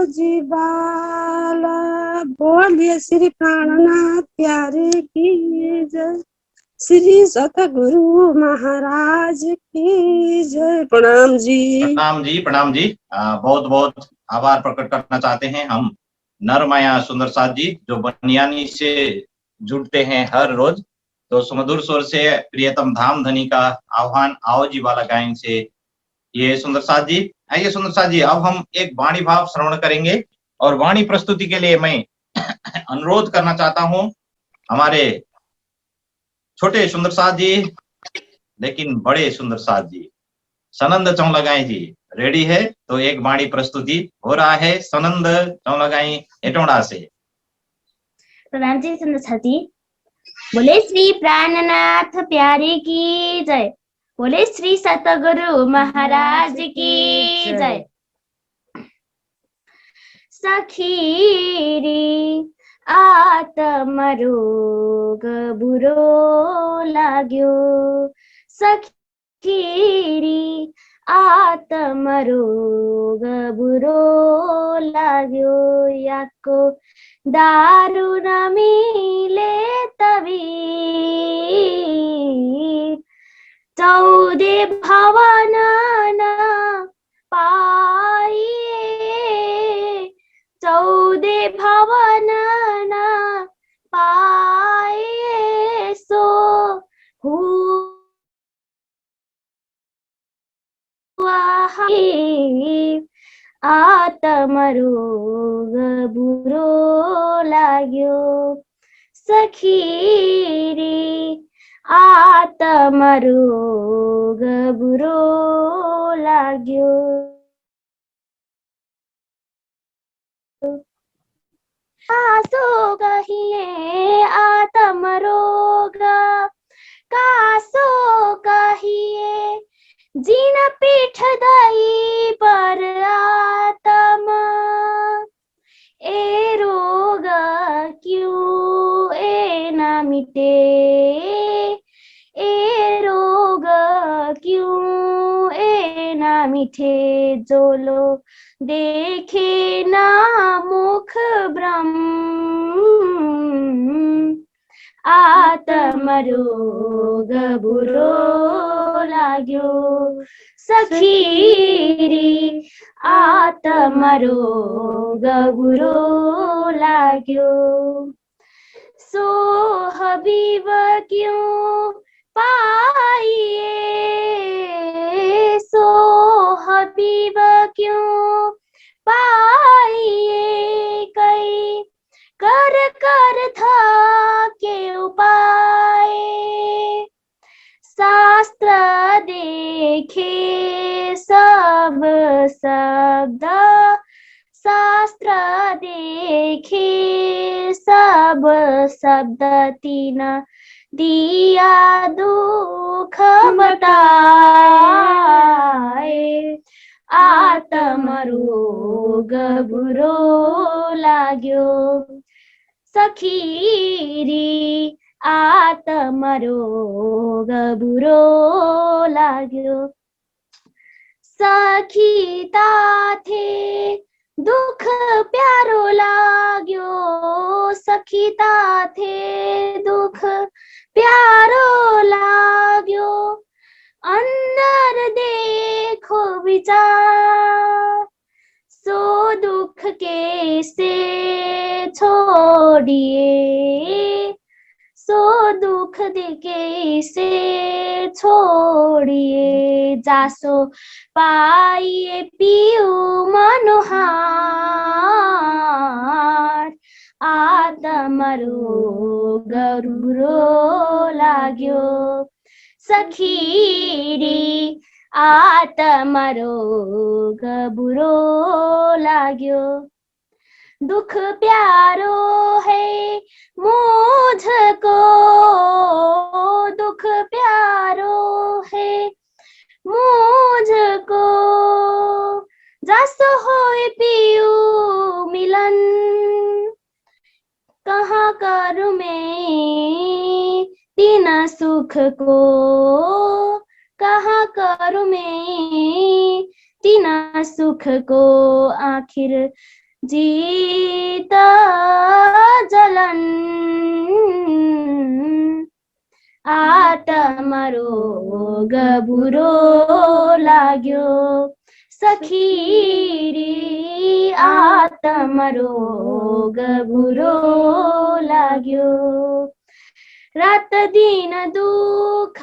जी बाला। बोलिए श्री प्राणनाथ प्यारे की जय। श्री सतगुरु महाराज की जय। प्रणाम जी। प्रणाम जी, प्रणाम जी। बहुत बहुत आभार प्रकट करना चाहते हैं हम नरमाया सुंदर साथ जी, जो बनियानी से जुड़ते हैं हर रोज। तो सुमधुर स्वर से प्रियतम धाम धनी का आह्वान आओ जी वाला गायन से ये सुंदर साथ जी। आइए सुंदर साथ जी, अब हम एक वाणी भाव श्रवण करेंगे और वाणी प्रस्तुति के लिए मैं अनुरोध करना चाहता हूं हमारे छोटे सुंदर साथ जी, लेकिन बड़े सुंदर साथ जी, सनंद चौलगाई जी रेडी है। तो एक वाणी प्रस्तुति हो रहा है सनंद चौलगाई हेटौड़ा से। प्रणाम जी सुंदर साथी। बोले श्री प्राणनाथ प्यारे की जय। बोले श्री सतगुरु महाराज की जय। सखीरी आत्म रोग बुरो लाग्यो। सखीरी आत्म रोग बुरो लाग्यो। याको दारू न मिले तभी 14 भवन न पाइए। 14 भवन न पाइए। सो आत्म रोग बुरो लाग्यो। सखीरी आत्म रोग बुरो लाग्यो। कासो कहिए आत्म रोग, कासो कहिए जीन पीठ दही पर आत्म। ए रोग क्यों ए ना मिटे। ए रोग क्यों ए ना मिटे। जो लो देखे ना मुख ब्रह्म। आत्म रोग बुरो लाग्यो। सखीरी आत्म रोग बुरो लाग्यो। सो हबीब क्यों पाइए। सो हबीब क्यों पाइए। कई कर कर था के उपाय। शास्त्र देखे सब शब्द। शास्त्र देखे सब शब्द। तीन दिया दुख बताए। आत्म रोग बुरो लाग्यो। सखीरी आत्म रोग बुरो लाग्यो। सखीता थे दुख प्यारो लाग्यो। सखीता थे दुख प्यारो लाग्यो। अंदर देखो विचार, सो दुख कैसे छोड़िए। सो दुख कैसे छोड़िए। जासो पाइए पियू मनोहार। आत्म रोग बुरो लाग्यो। सखीरी आत्म रोग बुरो लाग्यो। दुख प्यारो है मुझको। दुख प्यारो है मुझको। जस होए पियू मिलन। कहाँ करूँ मैं तीन सुख को। कहाँ करूँ मैं तीन सुख को। आखिर जीत जलन आत्मा रोग बुरो लाग्यो सखी रे आत्मा रोग बुरो लाग्यो रात दिन दुख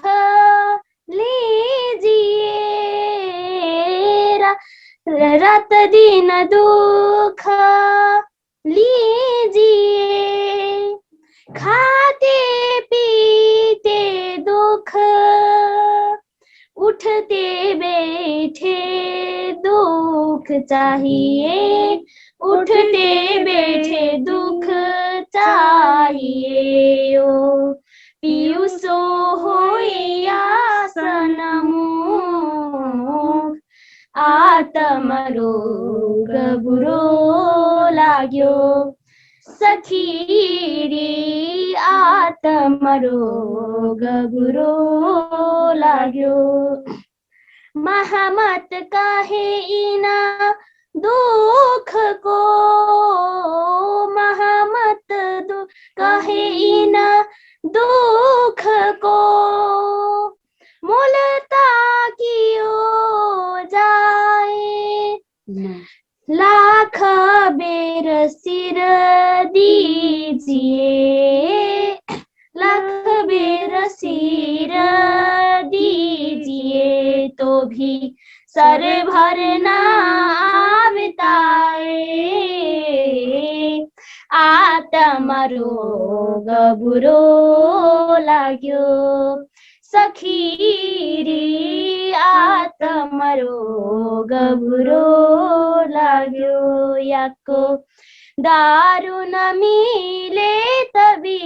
लीजिए रात दिन दुख लीजिए खाते पीते दुख उठते बैठे दुख चाहिए उठते बैठे दुख चाहिए ओ पियुसो होइया सनमुख आत्मा रोग बुरो लाग्यो सखी रे आत्मा रोग बुरो लाग्यो महामत काहे इना दुख को महामत काहे इना दुख को मूलता कियो जाए लाख बेर सिर दीजिए लाख बेर सिर दीजिए तो भी सर भरना बिताए आत्मा रोग बुरो लाग्यो सखी रे आत्मा रोग बुरो लाग्यो याको दारू न मिले तभी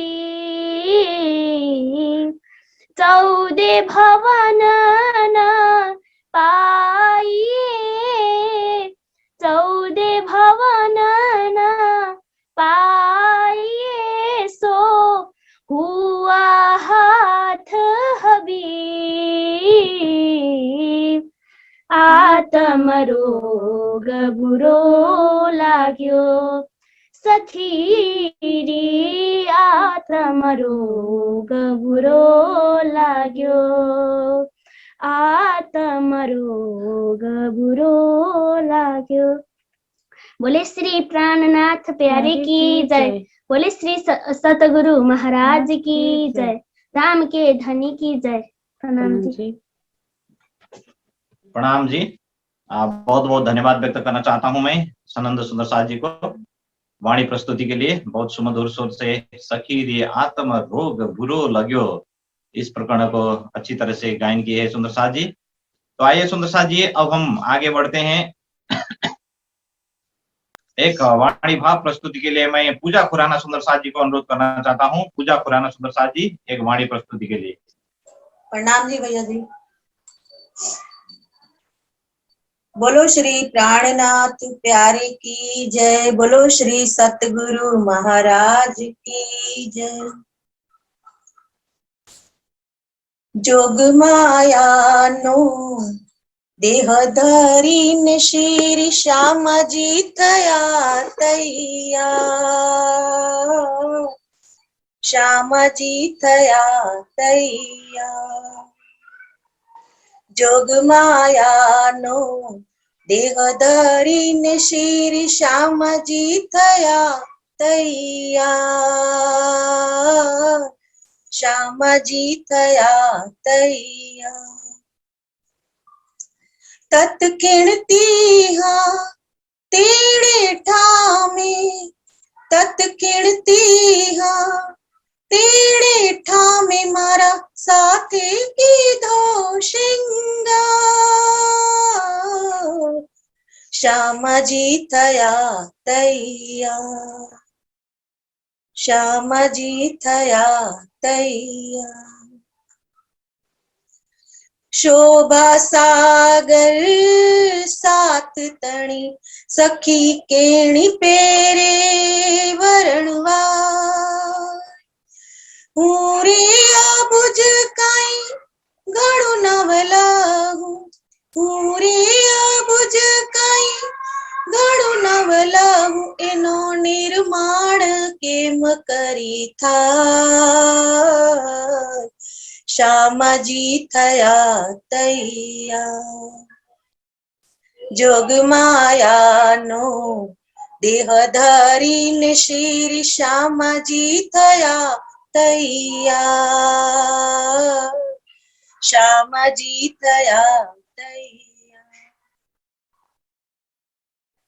14 भवन न पाइए 14 भवन न पाइए सो हुआ हाथ हबीब आत्मा रोग बुरो लाग्यो सखी रे आत्मा रोग बुरो लाग्यो आत्मा रोग बुरो लाग्यो बोले श्री प्राणनाथ प्यारे की जय बोले श्री सतगुरु महाराज की जय राम के धनी की जय प्रणाम जी प्रणाम जी। बहुत बहुत धन्यवाद व्यक्त करना चाहता हूं मैं सनंद सुंदर साथ जी को वाणी प्रस्तुति के लिए। बहुत सुमधुर स्वर से सखी रे आत्म रोग बुरो लग्यो इस प्रकरण को अच्छी तरह से गायन किए है सुंदर साथ जी। तो आइए सुंदर साथ जी अब हम आगे बढ़ते हैं। एक वाणी भाव प्रस्तुति के लिए मैं पूजा खुराना सुंदर साथ जी को अनुरोध करना चाहता हूँ। पूजा खुराना सुंदर साथ जी एक वाणी प्रस्तुति के लिए। प्रणाम जी भैया जी। बोलो श्री प्राणनाथ प्यारे की जय बोलो श्री सतगुरु महाराज की जय। जोग माया नो देह धरी श्री श्याम जी थया तैया श्याम जी थया तैया जोग माया नो देह धरी श्री श्याम जी थया तैया श्याम जी थया तैया तत्किणती हाँ तेरे ठामे तत्किणती हाँ तेरे ठामे मारा साथे की धो श्रृंगार श्याम जी थया तैया श्याम जी थया तैया शोभा सागर सात तणी सखी केणी पेरे वरणवा हूरे बुझ काई घणो नवला हूरे बुझ काई घणो જણાવલહુ એનો નિર્માણ કેમ કરી થાય શ્યામજી થયા તૈયાર જોગમાયાનો દેહ ધરીને શ્રી શ્યામજી થયા તૈયાર શ્યામજી થયા તૈયાર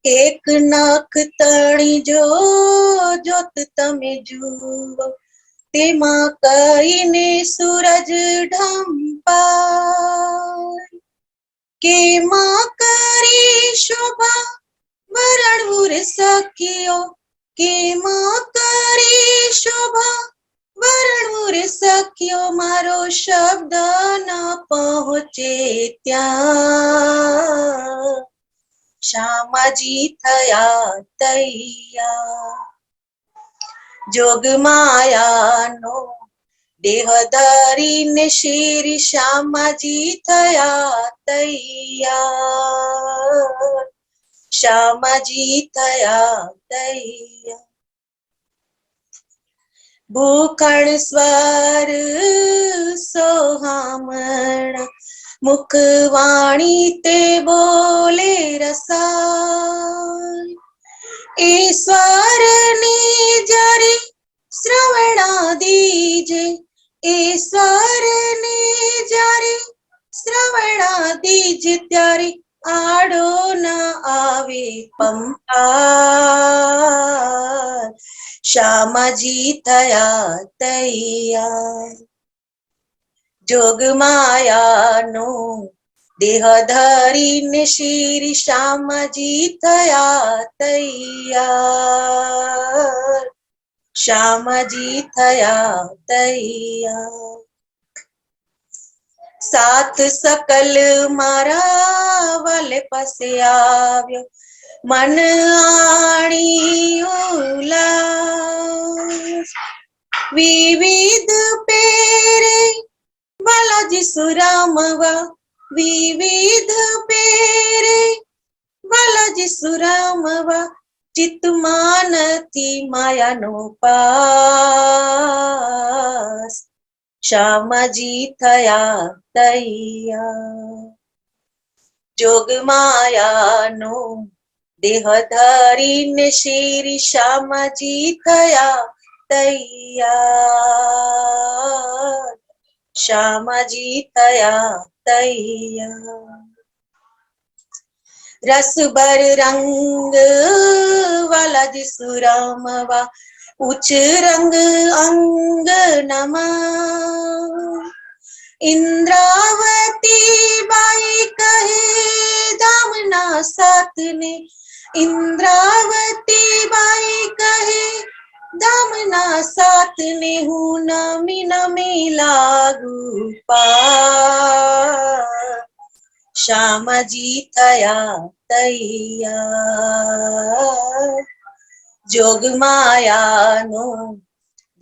એક નખ તણી જો જોત તમે જુઓ તેમાં કઈને સૂરજ ઢંપાય કેમાં કરી શોભા વરણવું સખીઓ કેમાં કરી શોભા વરણવું સખીઓ મારો શબ્દ ન પહોંચે ત્યાં શ્યામજી થયા તૈયાર જોગમાયાનો દેહ ધરીને શ્રી શ્યામજી થયા તૈયાર શ્યામજી થયા તૈયાર ભૂખણ સ્વર સોહામણા મુખવાણી તે બોલે રસાય ઈશ્વરની જરી શ્રવણા દીજે ઈશ્વરની જરી શ્રવણા દીજ ત્યારે આડો ન આવે પંપા શ્યામજી થયા તૈયાર જોગમાયાનો દેહ ધરીને શ્રી શ્યામજી થયા તૈયાર શ્યામજી થયા તૈયાર સાત સકલ મારા વાલે પાસે આવ્યો મન આણી ઉલાસ વિવિધ પેરે બાલાજી સુરામવા વિવિધ પેરે બાલાજી સુરામવા ચિત્તમાં નથી માયાનો પાસ શ્યામજી થયા તૈયાર જોગમાયાનો દેહ ધરીને શ્રી શ્યામજી થયા તૈયાર શ્યામજી થયા તૈયાર રસભર રંગ વાલાજી સુરામવા ઉચ્ચ રંગ અંગ નમા ઇન્દ્રાવતી બાઈ કહે ધામના સાતને ઇન્દ્રાવતી બાઈ કહે ધામના સાતને હું નમી નમી લાગુ પા શ્યામજી થયા તૈયાર જોગમાયાનો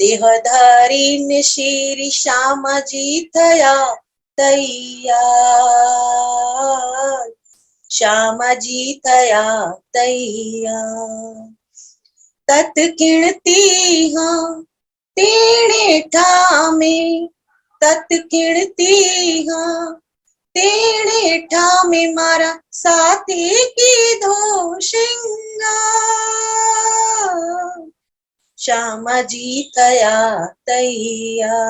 દેહ ધરીને શ્રી શ્યામજી થયા તૈયાર શ્યામજી થયા તૈયાર તત કિણતી હા તેણે ઠામે તત કિણતી હા તેણે ઠામે મારા સાથે કીધો શિંગાર શ્યામજી થયા તૈયાર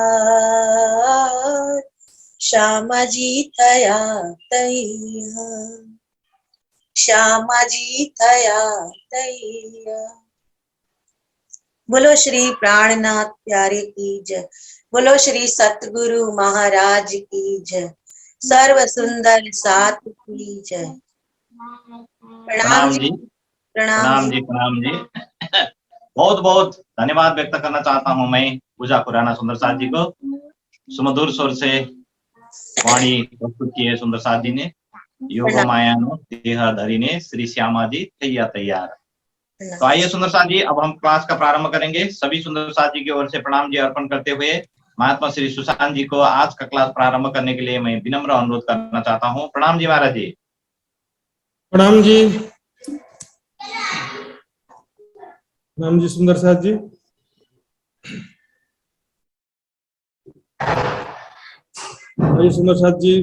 શ્યામજી થયા તૈયાર શ્યામજી થયા તૈયાર બોલો શ્રી પ્રાણનાથ પ્યારે કી જય બોલો શ્રી સતગુરુ મહારાજ की जय सर्व सुंदर सात की जय प्रणाम जी प्रणाम जी प्रणाम जी बहुत बहुत धन्यवाद व्यक्त करना चाहता हूं मैं पूजा खुराना सुंदर साथ जी को सुमधुर स्वर से वाणी प्रस्तुत की है सुंदर साथ जी ने योग मायानो देह धरीने श्री श्यामा जी थैया तैयार। तो आइए सुंदर साथ जी अब हम क्लास का प्रारंभ करेंगे। सभी सुंदर साथ जी की ओर से प्रणाम जी अर्पण करते हुए महात्मा श्री सुशांत जी को आज का क्लास प्रारंभ करने के लिए मैं विनम्र अनुरोध करना चाहता हूँ। प्रणाम जी महाराज जी। प्रणाम जी। नाम जी सुंदर साथ जी। आइए सुंदर साथ जी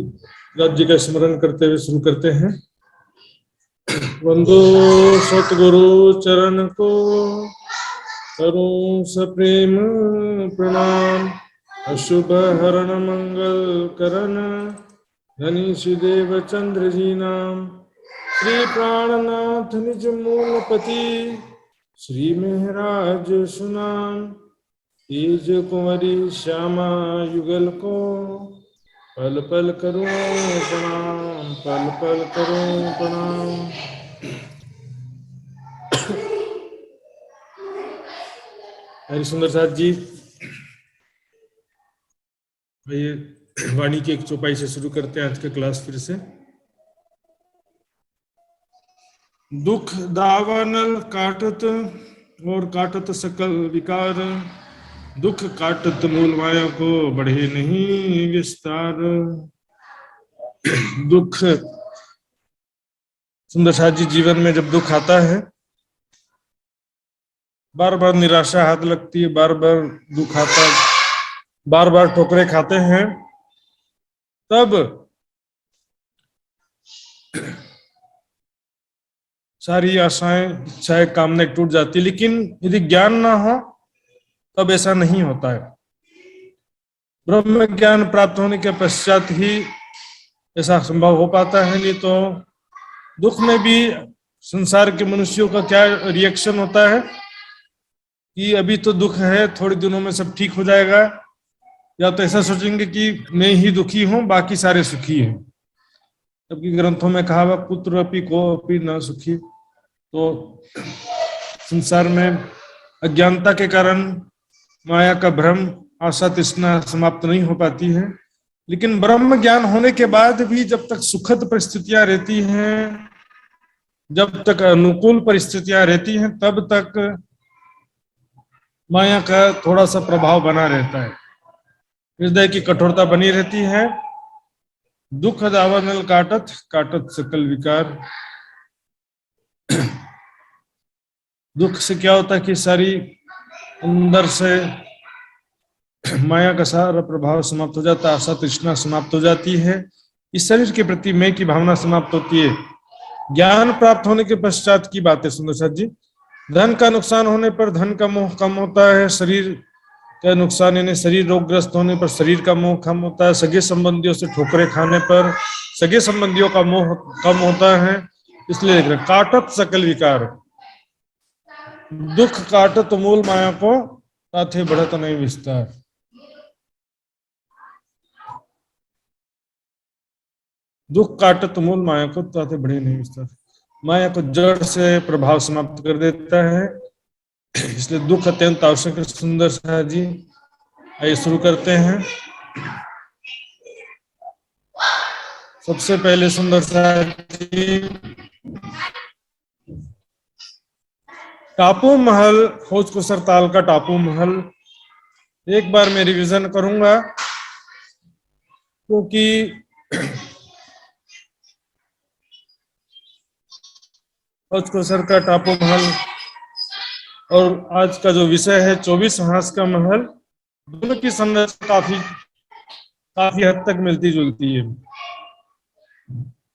राज्य का स्मरण करते हुए शुरू करते हैं। वंदो सतगुरु चरण को करूं सप्रेम प्रणाम। अशुभ हरण मंगल करण धनीश देव चंद्र जी नाम। श्री प्राणनाथ निज मूलपति श्री महराज सुनाम। तेज कुंवरी श्यामा युगल को पल पल करूं प्रणाम, पल पल करूं प्रणाम। हरि सुंदर साथ जी आइए वाणी की एक चौपाई से शुरू करते हैं आज का क्लास फिर से। दुख दावानल काटत और काटत सकल विकार। दुख काटत मूल माया को बढ़े नहीं विस्तार। दुख सुंदर साथ जी जीवन में जब दुख आता है, बार बार निराशा हाथ लगती है, बार बार दुख आता है, बार बार ठोकरे खाते हैं, तब सारी आशाएं इच्छाएं कामनाएं टूट जाती। लेकिन यदि ज्ञान ना हो तब ऐसा नहीं होता है। ब्रह्म ज्ञान प्राप्त होने के पश्चात ही ऐसा संभव हो पाता है। नहीं तो दुख में भी संसार के मनुष्यों का क्या रिएक्शन होता है कि अभी तो दुख है, थोड़े दिनों में सब ठीक हो जाएगा, या तो ऐसा सोचेंगे कि मैं ही दुखी हूं, बाकी सारे सुखी हैं। जबकि ग्रंथों में कहा हुआ पुत्र अपि को अपि न सुखी। तो संसार में अज्ञानता के कारण माया का भ्रम, आशा तृष्णा समाप्त नहीं हो पाती है। लेकिन ब्रह्म ज्ञान होने के बाद भी जब तक सुखद परिस्थितियां रहती हैं, जब तक अनुकूल परिस्थितियां रहती हैं, तब तक माया का थोड़ा सा प्रभाव बना रहता है, हृदय की कठोरता बनी रहती है। दुख दावानल काटत काटत सकल विकार। दुख से क्या होता है कि सारी अंदर से माया का सारा प्रभाव समाप्त हो जाता है, आशा तृष्णा समाप्त हो जाती है, इस शरीर के प्रति मैं की भावना समाप्त होती है। ज्ञान प्राप्त होने के पश्चात की बात है सुंदर साथ जी। धन का नुकसान होने पर धन का मोह कम होता है, शरीर का नुकसान यानी शरीर रोगग्रस्त होने पर शरीर का मोह कम होता है, सगे संबंधियों से ठोकरे खाने पर सगे संबंधियों का मोह कम होता है। इसलिए काटत सकल विकार। दुख काटत मूल माया को ताथे बढ़त नहीं विस्तार। दुख काटत मूल माया को ताथे बढ़े नहीं विस्तार। माया को जड़ से प्रभाव समाप्त कर देता है, इसलिए दुख अत्यंत आवश्यक है। सुंदर साथ जी आइए शुरू करते हैं। सबसे पहले सुंदर साथ जी टापू महल, खोज कुसर ताल का टापू महल एक बार मैं रिवीजन करूंगा, क्योंकि खोज कुसर का टापू महल और आज का जो विषय है 24 हांस का महल, दोनों की संरचना काफी हद तक मिलती जुलती है।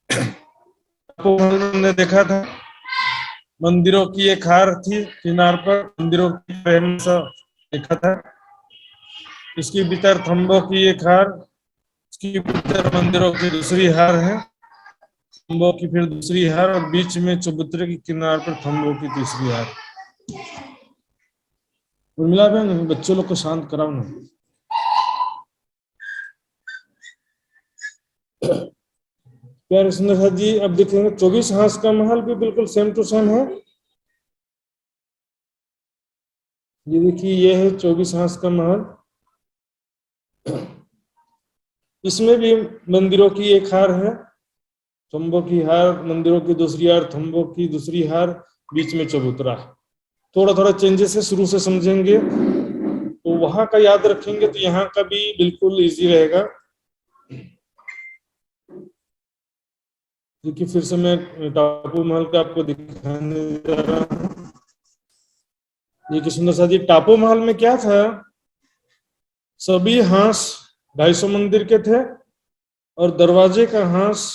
टापू महल में हमने देखा था मंदिरों की एक हार थी, किनार पर मंदिरों की फ्रेम सा देखा था। इसके भीतर थंबों की एक हार, इसके भीतर मंदिरों की दूसरी हार है, थंबों की फिर दूसरी हार, और बीच में चबूतरे की किनार पर थंबों की तीसरी हार। उर्मिला बहन बच्चों लोग को शांत कराओ ना। प्यारे सुंदर साथ जी अब देखेंगे 24 हांस का महल भी बिल्कुल सेम टू सेम है। ये देखिए ये है 24 हांस का महल। इसमें भी मंदिरों की एक हार है, थंबों की हार, मंदिरों की दूसरी हार, थंबों की दूसरी हार, बीच में चबूतरा। थोड़ा थोड़ा चेंजेस है, शुरू से समझेंगे तो वहां का याद रखेंगे तो यहाँ का भी बिल्कुल इजी रहेगा। देखिए फिर से मैं टापू महल का आपको दिखाने जा रहा हूँ। ये कि सुंदर सा जी, टापू महल में क्या था, सभी हांस 250 मंदिर के थे और दरवाजे का हांस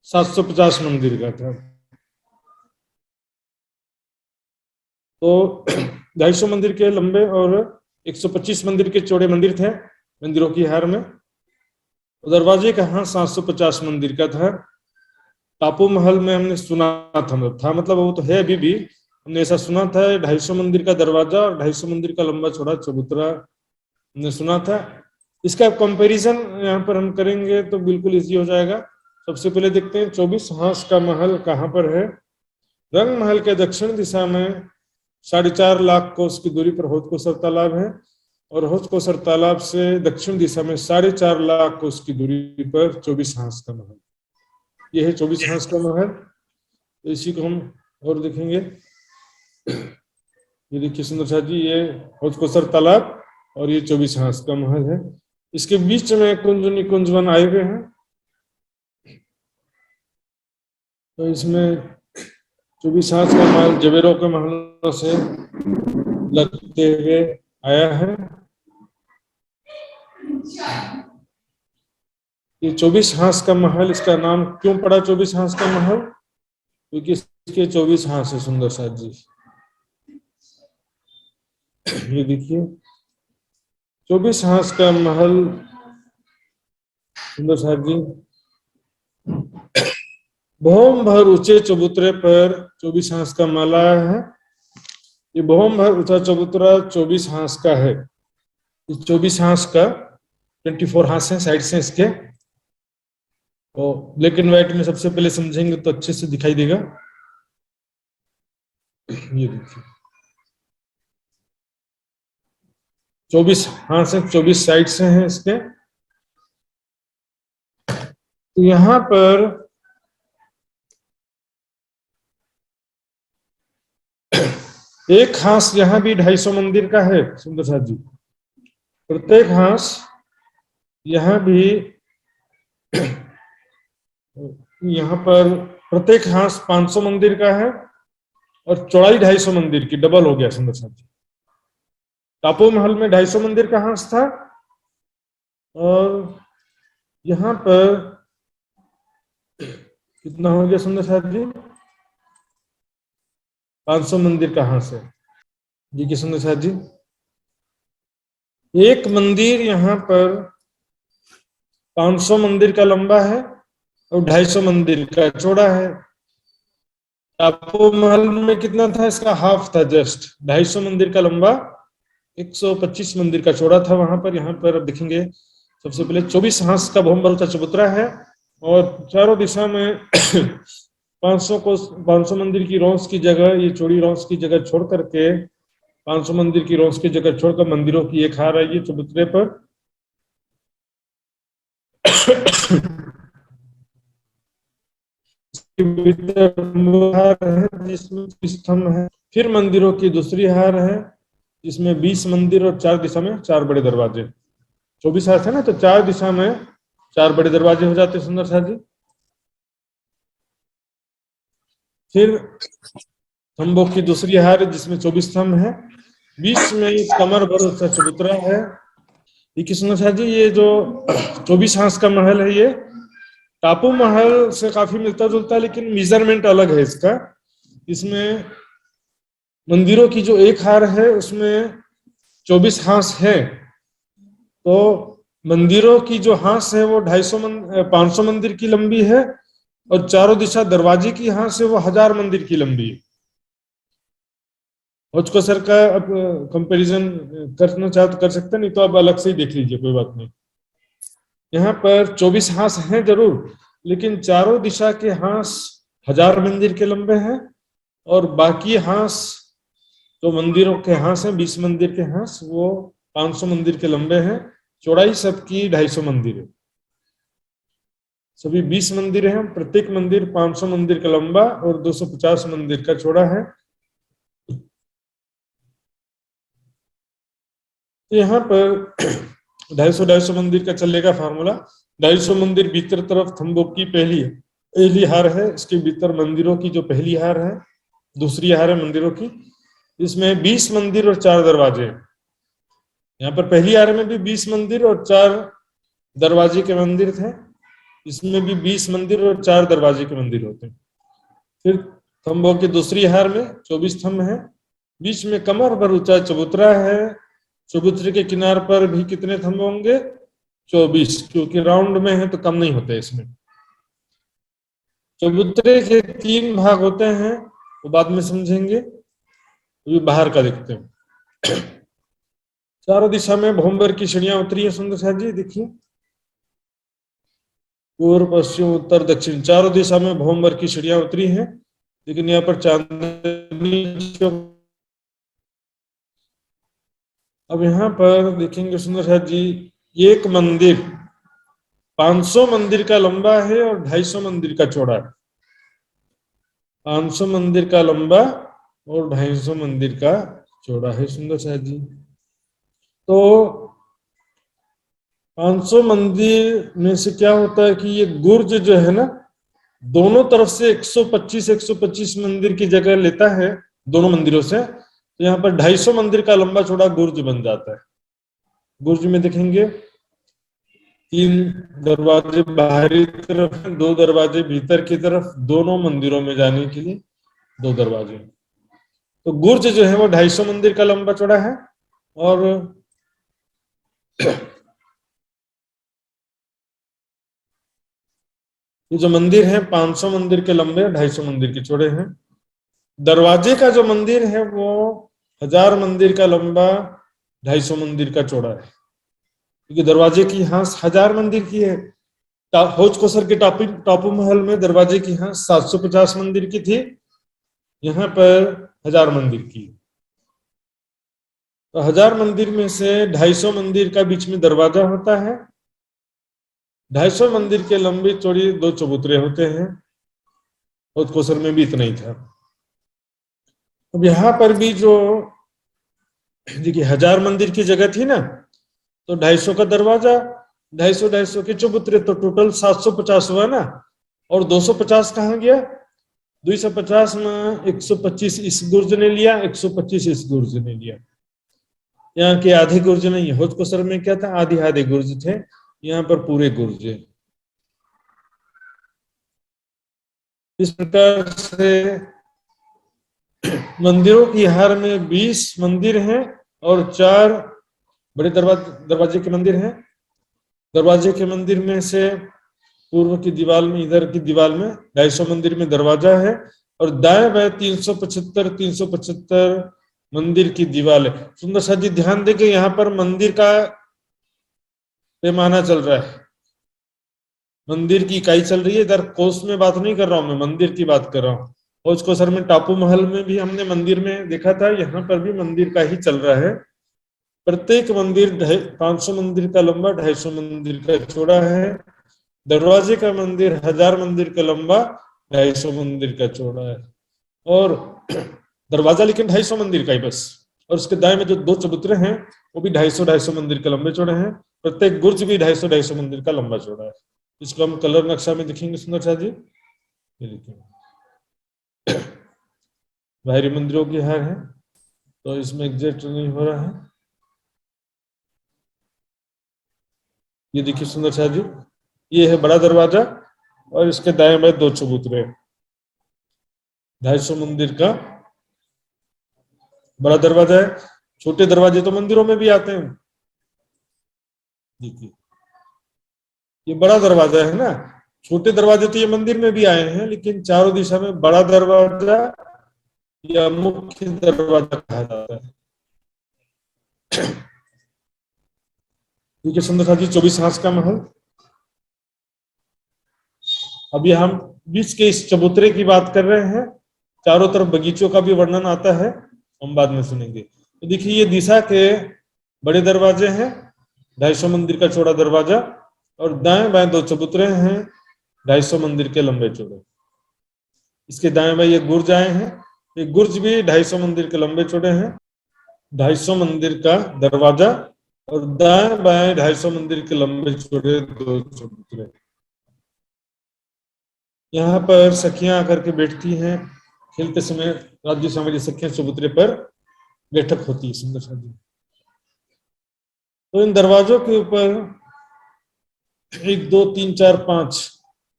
750 मंदिर का था। तो 250 मंदिर के लंबे और 125 मंदिर के चौड़े मंदिर थे मंदिरों की हार में। दरवाजे का हांस 750 मंदिर का था। टापू महल में हमने सुना था मतलब वो तो है अभी भी, हमने ऐसा सुना था 250 मंदिर का दरवाजा और 250 मंदिर का लंबा चौड़ा चबूतरा हमने सुना था। इसका कंपैरिजन यहाँ पर हम करेंगे तो बिल्कुल इजी हो जाएगा। सबसे पहले देखते हैं 24 हांस का महल कहाँ पर है। रंग महल के दक्षिण दिशा में 4.5 लाख कोस की दूरी पर होतकोसर तालाब है और होतकोसर तालाब से दक्षिण दिशा में 4.5 लाख कोस की दूरी पर 24 हांस का महल। यह है 24 हांस का महल। तो इसी को हम और देखेंगे। ये देखिए सुंदर सा जी, ये होतकोसर तालाब और ये 24 हांस का महल है। इसके बीच में कुंज निकुंज वन आए हुए हैं। तो इसमें 24 हांस का महल जवेरों के महलों से लगते हुए आया है। ये 24 हांस का महल, इसका नाम क्यों पड़ा 24 हांस का महल? क्योंकि इसके 24 हांस है सुंदर सा जी। ये देखिए 24 हांस का महल सुंदर सा जी। भौम भर ऊंचे चबूतरे पर 24 हांस का माला है। ये भौम भर ऊंचा चबूतरा 24 हांस का है। 24 हांस का 24 हांस है साइड से इसके। तो ब्लैक एंड व्हाइट में सबसे पहले समझेंगे तो अच्छे से दिखाई देगा। ये देखिए 24 हांस है, 24 साइड से हैं इसके। तो यहाँ पर एक हांस यहाँ भी 250 मंदिर का है सुंदर सा जी। प्रत्येक हांस यहाँ भी यहाँ पर प्रत्येक हांस 500 मंदिर का है और चौड़ाई 250 मंदिर की, डबल हो गया सुंदर सा जी। टापू महल में 250 मंदिर का हांस था और यहाँ पर कितना हो गया सुंदर सा जी? 500 मंदिर का हांस है जी की सुंदर सा जी। एक मंदिर यहाँ पर 500 मंदिर का लंबा है और 250 मंदिर का चौड़ा है। टापू महल में कितना था? इसका हाफ था, जस्ट 250 मंदिर का लंबा, 125 मंदिर का चौड़ा था वहां पर। यहाँ पर अब देखेंगे सबसे पहले 24 हांस का भौम भर ऊंचा चबूतरा है और चारों दिशा में 500 मंदिर की रौंस की जगह, ये चौड़ी रौंस की जगह छोड़ करके 500 मंदिर की रौंस की जगह छोड़कर मंदिरों की एक हार आई है चबूतरे पर। जिसमें स्तंभ है। फिर मंदिरों की दूसरी हार है जिसमें 20 मंदिर और 4 दिशा में 4 बड़े दरवाजे। 24 हाथ है ना, तो 4 दिशा में 4 बड़े दरवाजे हो जाते सुंदर सा जी। फिर स्तंभों की दूसरी हार जिसमें 24 स्तंभ है, बीच में कमर भर ऊंचा चबूतरा है। ये सुंदर सा जी, ये जो 24 हांस का महल है ये टापू महल से काफी मिलता जुलता है, लेकिन मेजरमेंट अलग है इसका। इसमें मंदिरों की जो एक हार है उसमें 24 हांस है, तो मंदिरों की जो हांस है वो 500 मंदिर की लंबी है और चारों दिशा दरवाजे की हांस है वो 1000 मंदिर की लंबी है। मुझको सर का अब कंपैरिजन करना चाहे तो कर सकते हैं, नहीं तो आप अलग से ही देख लीजिए, कोई बात नहीं। यहाँ पर 24 हांस हैं जरूर, लेकिन चारों दिशा के हांस 1000 मंदिर के लंबे हैं और बाकी हांस जो मंदिरों के हांस हैं, 20 मंदिर के हांस, वो 500 मंदिर के लंबे हैं। चौड़ाई सबकी 250 मंदिर है। सभी 20 मंदिर हैं, प्रत्येक मंदिर 500 मंदिर का लंबा और 250 मंदिर का चौड़ा है। यहाँ पर 250 मंदिर का चलेगा फार्मूला। 250 मंदिर भीतर तरफ थंबों की पहली हार है, इसके भीतर मंदिरों की जो पहली हार है, दूसरी हार है मंदिरों की, इसमें 20 मंदिर और 4 दरवाजे। यहाँ पर पहली आरे में भी 20 मंदिर और 4 दरवाजे के मंदिर थे, इसमें भी 20 मंदिर और 4 दरवाजे के मंदिर होते हैं। फिर खंभों की दूसरी हार में 24 स्तंभ है, बीच में कमर भर ऊंचा चबूतरा है। चबूतरे के किनार पर भी कितने स्तंभ होंगे? 24, क्योंकि राउंड में है तो कम नहीं होते इसमें। चबूतरे के 3 भाग होते हैं, वो बाद में समझेंगे, अभी बाहर का देखते हैं। चारों दिशा में भोमबर की सीढ़ियां उतरी है सुंदर साथ जी, देखिए पूर्व पश्चिम उत्तर दक्षिण चारों दिशा में भोमबर की सीढ़ियां उतरी हैं, लेकिन यहाँ पर चांदनी चौक। अब यहाँ पर देखेंगे सुंदर साथ जी, एक मंदिर 500 मंदिर का लंबा है और 250 मंदिर का चौड़ा है। 500 मंदिर का लंबा और 250 मंदिर का चौड़ा है सुंदर साथ जी। तो 500 मंदिर में से क्या होता है कि ये गुर्ज जो है ना, दोनों तरफ से 125 मंदिर की जगह लेता है दोनों मंदिरों से, तो यहाँ पर 250 मंदिर का लंबा चौड़ा गुर्ज बन जाता है। गुर्ज में देखेंगे 3 दरवाजे बाहरी तरफ, 2 दरवाजे भीतर की तरफ, दोनों मंदिरों में जाने के लिए 2 दरवाजे। तो गुर्ज जो है वो 250 मंदिर का लंबा चौड़ा है, और ये जो मंदिर है 500 मंदिर के लंबे, 250 मंदिर के चौड़े हैं। दरवाजे का जो मंदिर है वो 1000 मंदिर का लंबा, 250 मंदिर का चौड़ा है, क्योंकि दरवाजे की हांस 1000 मंदिर की है। भोज कोसर के टापू महल में दरवाजे की हांस 750 मंदिर की थी, यहाँ पर 1000 मंदिर की। तो 1000 मंदिर में से 250 मंदिर का बीच में दरवाजा होता है, 250 मंदिर के लंबी चौड़ी 2 चबूतरे होते हैं। भोज कोसर में भी इतना ही था। अब यहाँ पर भी जो देखिए 1000 मंदिर की जगह थी ना, तो 250 का दरवाजा, 250 के चबूतरे, तो टोटल 750 हुआ ना। और 250 कहाँ गया? 250 में 125 इस गुर्ज ने लिया, 125 इस गुर्ज ने लिया। यहाँ के आधे गुर्ज नहीं, भोज कोसर में क्या था, आधे आधे गुर्ज थे, यहाँ पर पूरे गुर्ज है। इस प्रकार से मंदिरों की हार में 20 मंदिर हैं और 4 बड़े दरवाजे के मंदिर हैं। दरवाजे के मंदिर में से पूर्व की दीवार में, इधर की दीवार में 250 मंदिर में दरवाजा है, और दाएं बाएं 375 मंदिर की दीवार है। सुंदर सा जी ध्यान दें कि यहाँ पर मंदिर का पैमाना चल रहा है, मंदिर की इकाई चल रही है। इधर कोस में बात नहीं कर रहा हूं मैं, मंदिर की बात कर रहा हूँ। और उसको सर में टापू महल में भी हमने मंदिर में देखा था, यहाँ पर भी मंदिर का ही चल रहा है। प्रत्येक मंदिर 500 मंदिर का लंबा, 250 मंदिर का चौड़ा है। दरवाजे का मंदिर 1000 मंदिर का लंबा, 250 मंदिर का चौड़ा है। और दरवाजा लेकिन 250 मंदिर का ही बस। और उसके दाएं में जो 2 चबूतरे हैं वो भी 250 मंदिर के लंबे चौड़े हैं। प्रत्येक गुर्ज भी 250 मंदिर का लंबा चौड़ा है। इसको हम कलर नक्शा में दिखेंगे सुंदर शाह जी, ये देखिए बाहरी मंदिरों की हार है, तो इसमें एग्जैक्ट नहीं हो रहा है। ये देखिए सुंदर शाह जी, ये है बड़ा दरवाजा और इसके दाएं बाएं 2 चबूतरे। 250 मंदिर का बड़ा दरवाजा है। छोटे दरवाजे तो मंदिरों में भी आते हैं। देखिए ये बड़ा दरवाजा है ना, छोटे दरवाजे तो ये मंदिर में भी आए हैं, लेकिन चारों दिशा में बड़ा दरवाजा या मुख्य दरवाजा कहा जाता है। देखिए सुंदर जी 24 हांस का महल। अभी हम बीच के इस चबूतरे की बात कर रहे हैं, चारों तरफ बगीचों का भी वर्णन आता है, हम बाद में सुनेंगे। तो देखिए ये दिशा के बड़े दरवाजे हैं, 250 मंदिर का चौड़ा दरवाजा, और दाएं बाएं 2 चबूतरे हैं, 250 मंदिर के लंबे चौड़े। इसके दाएं बाएं ये गुर्ज आए हैं, ये गुर्ज भी 250 मंदिर के लंबे चौड़े हैं। 250 मंदिर का दरवाजा और दाएं बाएं 250 मंदिर के लंबे चौड़े 2 चबूतरे। यहाँ पर सखियां आकर के बैठती हैं, खेलते समय राज्य समाजी सखियां चबूतरे पर बैठक होती है सुंदर साथ जी। तो इन दरवाजों के ऊपर 1 2 3 4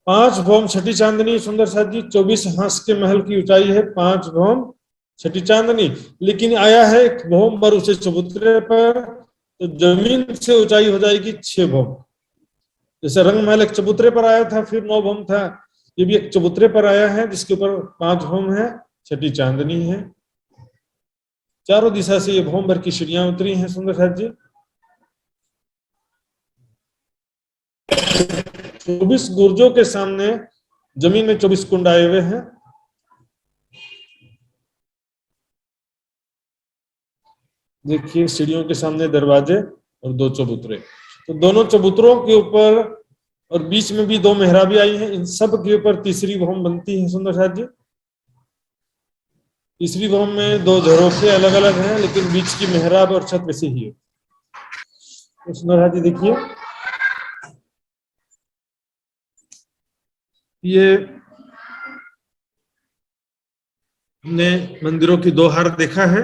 5 भौम छठी चांदनी सुंदर साथ जी। 24 हांस के महल की ऊंचाई है 5 भौम छठी चांदनी, लेकिन आया है एक भौम पर उसे चबूतरे पर, तो जमीन से ऊंचाई हो जाएगी 6 भौम। जैसे रंग महल एक चबूतरे पर आया था, फिर 9 भौम था, ये भी एक चबूतरे पर आया है जिसके ऊपर 5 भौम है, छठी चांदनी है। चारों दिशा से ये भौम भर की सीढ़ियां उतरी हैं सुंदर साथ जी। 24 गुर्जों के सामने जमीन में 24 कुंड आए हुए हैं। देखिए सीढ़ियों के सामने दरवाजे और 2 चबूतरे, तो दोनों चबूतरों के ऊपर और बीच में भी 2 मेहराबें आई हैं। इन सब के ऊपर तीसरी भौम बनती है सुंदर साथ जी। तीसरी भौम में 2 झरोखे अलग अलग हैं, लेकिन बीच की मेहराब और छत वैसे ही है। तो सुंदर साथ जी देखिए, ये ने मंदिरों की 2 हार देखा है।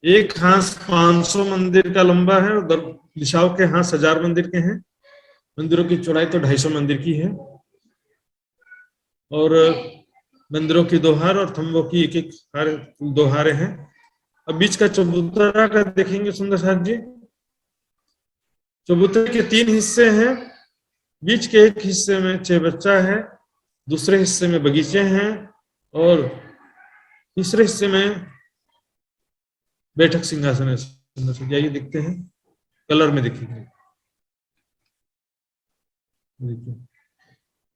एक हांस 500 मंदिर का लंबा है और दिशाओं के हांस 1000 मंदिर के हैं। मंदिरों की चौड़ाई तो 250 मंदिर की है, और मंदिरों की 2 हार और थंबों की एक एक हार 2 हारे हैं। अब बीच का चबूतरा का देखेंगे सुंदर साथ जी। चबूतरे के 3 हिस्से हैं। बीच के एक हिस्से में 6 बच्चा है, दूसरे हिस्से में बगीचे हैं, और तीसरे हिस्से में बैठक सिंहासन है। जाइए देखते हैं, कलर में देखेंगे।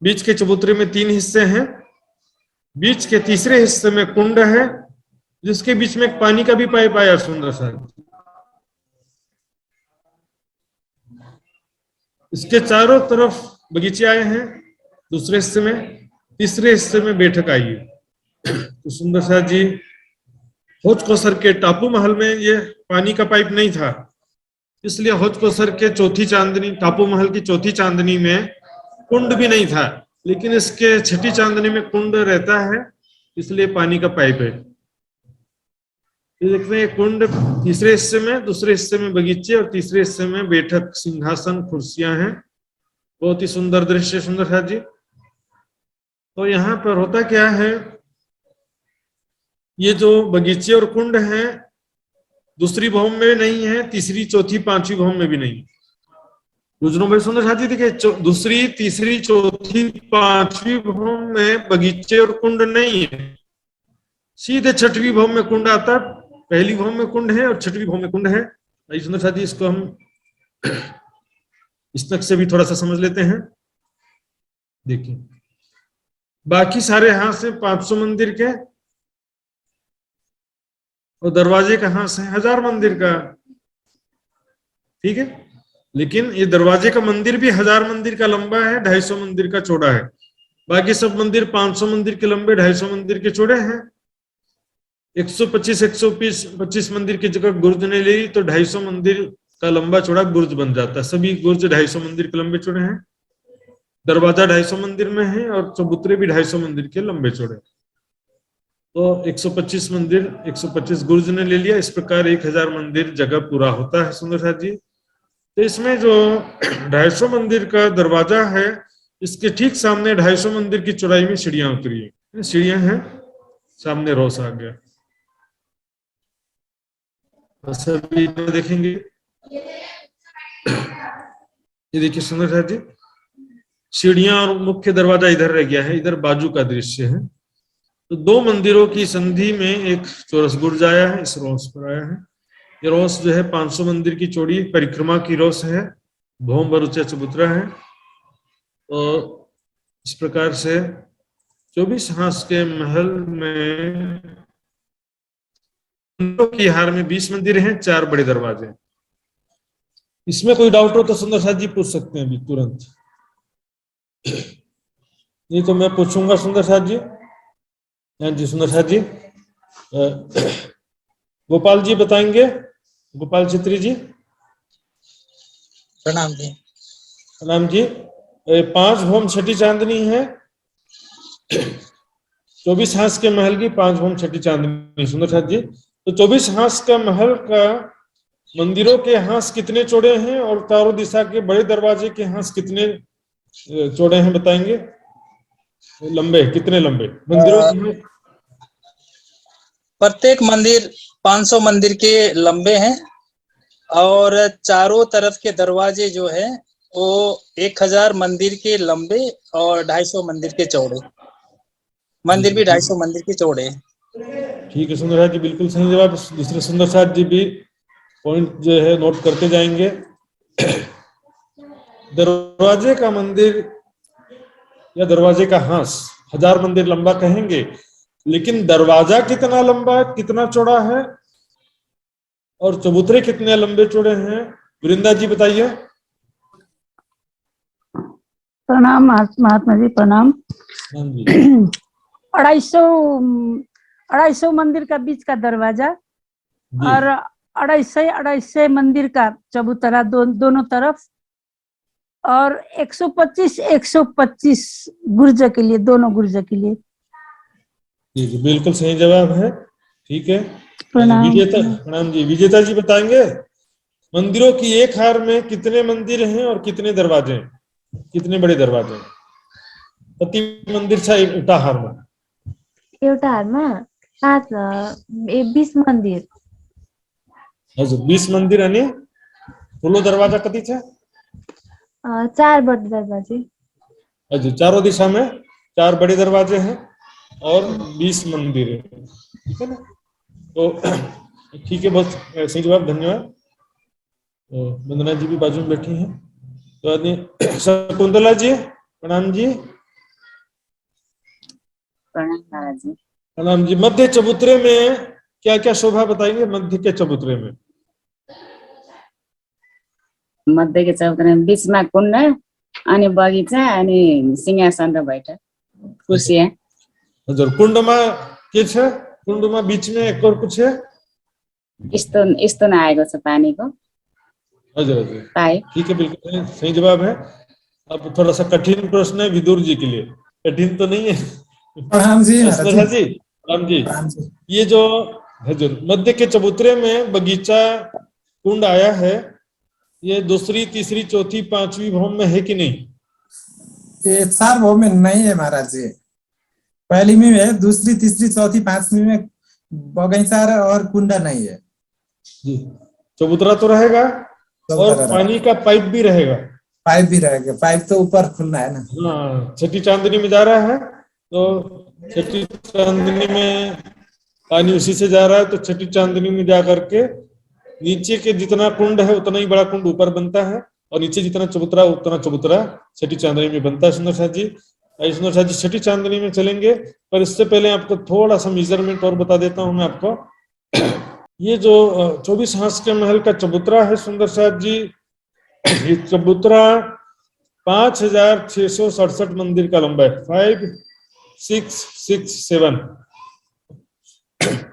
बीच के चबूतरे में 3 हिस्से हैं। बीच के तीसरे हिस्से में कुंड है, जिसके बीच में एक पानी का भी पाइप आया सुंदर सा। इसके चारों तरफ बगीचे आए हैं दूसरे हिस्से में। तीसरे हिस्से में बैठक आई है। तो सुंदर सा जी, हौज कोसर के टापू महल में ये पानी का पाइप नहीं था, इसलिए हौज कोसर के चौथी चांदनी, टापू महल की चौथी चांदनी में कुंड भी नहीं था, लेकिन इसके छठी चांदनी में कुंड रहता है, इसलिए पानी का पाइप है। ये देखते हैं कुंड तीसरे हिस्से में, दूसरे हिस्से में बगीचे और तीसरे हिस्से में बैठक सिंहासन कुर्सियां हैं। बहुत ही सुंदर दृश्य सुंदर साथ जी। तो यहाँ पर होता क्या है, ये जो बगीचे और कुंड हैं दूसरी भौम में नहीं है, तीसरी चौथी पांचवी भौम में भी नहीं। गुजरों भाई सुंदर साथ जी देखिए, दूसरी तीसरी चौथी पांचवी भौम में बगीचे और कुंड नहीं है, सीधे छठवीं भौम में कुंड आता है। पहली भौम में कुंड है और छठवीं भौम में कुंड है। सुंदर साथ जी, इसको हम इस तक से भी थोड़ा सा समझ लेते हैं। देखिए बाकी सारे हाथ से 500 मंदिर के, और दरवाजे का हाथ से 1000 मंदिर का, ठीक है। लेकिन ये दरवाजे का मंदिर भी 1000 मंदिर का लंबा है, 250 मंदिर का चौड़ा है। बाकी सब मंदिर 500 मंदिर के लंबे, 250 मंदिर के चौड़े हैं। 125 मंदिर की जगह गुर्ज ने ले ली तो 250 मंदिर का लंबा चौड़ा गुर्ज बन जाता है। सभी गुर्ज 250 मंदिर के लंबे चौड़े हैं। दरवाजा 250 मंदिर में है और चबूतरे भी 250 मंदिर के लंबे चौड़े। तो 125 मंदिर 125 गुर्ज ने ले लिया। इस प्रकार 1000 मंदिर जगह पूरा होता है सुंदर साथ जी। तो इसमें जो 250 मंदिर का दरवाजा है, इसके ठीक सामने 250 मंदिर की चौड़ाई में सीढ़ियां उतरी है। सीढ़ियां हैं, सामने रोस आ गया। सभी देखेंगे, ये देखिए सुंदर साथ जी, सीढ़ियां और मुख्य दरवाजा इधर रह गया है, इधर बाजू का दृश्य है। तो 2 मंदिरों की संधि में एक चौरस गुर्ज आया है, इस रोस पर आया है। ये रोस जो है 500 मंदिर की चौड़ी परिक्रमा की रोस है, भौम बरुचा चबूतरा है। तो इस प्रकार से 24 हांस के महल में की हार में 20 मंदिर हैं, 4 बड़े दरवाजे। इसमें कोई डाउट हो तो सुंदर साथ जी पूछ सकते हैं अभी तुरंत, नहीं तो मैं पूछूंगा सुंदर साथ जी। हाँ जी सुंदर साथ जी, गोपाल जी बताएंगे, गोपाल छेत्री जी। प्रणाम जी। प्रणाम जी। 5 भौम छठी चांदनी है, 24 हांस के महल की 5 भौम छठी चांदनी सुंदर साथ जी। तो 24 हांस का महल का मंदिरों के हांस कितने चौड़े हैं और चारों दिशा के बड़े दरवाजे के हांस कितने चौड़े हैं, बताएंगे? लंबे, कितने लंबे मंदिरों के? प्रत्येक मंदिर 500 मंदिर के लंबे हैं और चारों तरफ के दरवाजे जो है वो 1000 मंदिर के लंबे और 250 मंदिर के चौड़े। मंदिर भी 250 मंदिर के चौड़े। ठीक है सुंदर जी, बिल्कुल सही जवाब। दूसरे सुंदर साथ जी भी पॉइंट जो है नोट करते जाएंगे। दरवाजे का मंदिर या दरवाजे का हांस 1000 मंदिर लंबा कहेंगे, लेकिन दरवाजा कितना लंबा है, कितना चौड़ा है और चबूतरे कितने लंबे चौड़े हैं, वृंदा जी बताइए। प्रणाम महात्मा जी, प्रणाम। हाँ जी। 250 मंदिर का बीच का दरवाजा और 250 मंदिर का चबूतरा दोनों तरफ और 125 गुर्ज के लिए, दोनों गुर्ज के लिए। जी जी बिल्कुल सही जवाब है। ठीक है, प्रणाम। विजेता, प्रणाम जी। विजेता जी बताएंगे मंदिरों की एक हार में कितने मंदिर हैं और कितने दरवाजे हैं, कितने बड़े दरवाजे हैं? कति मंदिर छ एउटा हारमा? एउटा हारमा 20 मन्दिर। हजुर 20 मंदिर अनि ठुलो दरवाजा कति छ? 4 बड़े दरवाजे। हजुर चारों दिशा में 4 बड़े दरवाजे हैं और 20 मंदिर है, ठीक है ना? तो ठीक है, बहुत सही जवाब, धन्यवाद। तो वंदना जी भी बाजू में बैठी हैं। तो शकुंतला जी, प्रणाम जी। प्रणाम महाराज जी। प्रणाम जी। मध्य चबूतरे में क्या क्या शोभा बताएंगे? मध्य के चबूतरे में, मध्य के चबूतरे में बीचमा कुण्ड अनि बगैँचा अनि सिंहासन र बैठक कुर्सियाँ। हजुर कुण्डमा के छ? कुण्डमा बीच में एक और कुछ है? यस्तो नआएको छ पानीको हजुर हजुर पाइप। ठीक है, बिल्कुल सही जवाब है। अब थोड़ा सा कठिन प्रश्न है विदुर जी के लिए, कठिन तो नहीं है। प्रणाम जी महाराज जी। राम जी, ये जो हजुर मध्य के चबूतरे में बगीचा कुंड आया है, ये दूसरी तीसरी चौथी पांचवी भौम में है कि नहीं? ये 4 भौम में नहीं है महाराज जी। पहली में है, दूसरी तीसरी चौथी पांचवी में बगीचा और कुंडा नहीं है जी। चबूतरा तो रहेगा और पानी का पाइप भी रहेगा। पाइप भी रहेगा, पाइप तो ऊपर खुलना है ना। हाँ, छठी चांदनी में जा रहा है तो छठी चांदनी में पानी उसी से जा रहा है, तो छठी चांदनी में जा करके नीचे के जितना कुंड है उतना ही बड़ा कुंड ऊपर बनता है और नीचे जितना चबूतरा उतना चबूतरा छठी चांदनी में बनता है। सुंदर साथ जी, सुंदर साथ जी छठी चांदनी में चलेंगे, पर इससे पहले आपको थोड़ा सा मेजरमेंट और बता देता हूं मैं आपको। ये जो 24 हांस के महल का चबूतरा है सुंदर साथ जी, ये चबूतरा 5667 मंदिर का लंबा है। 5667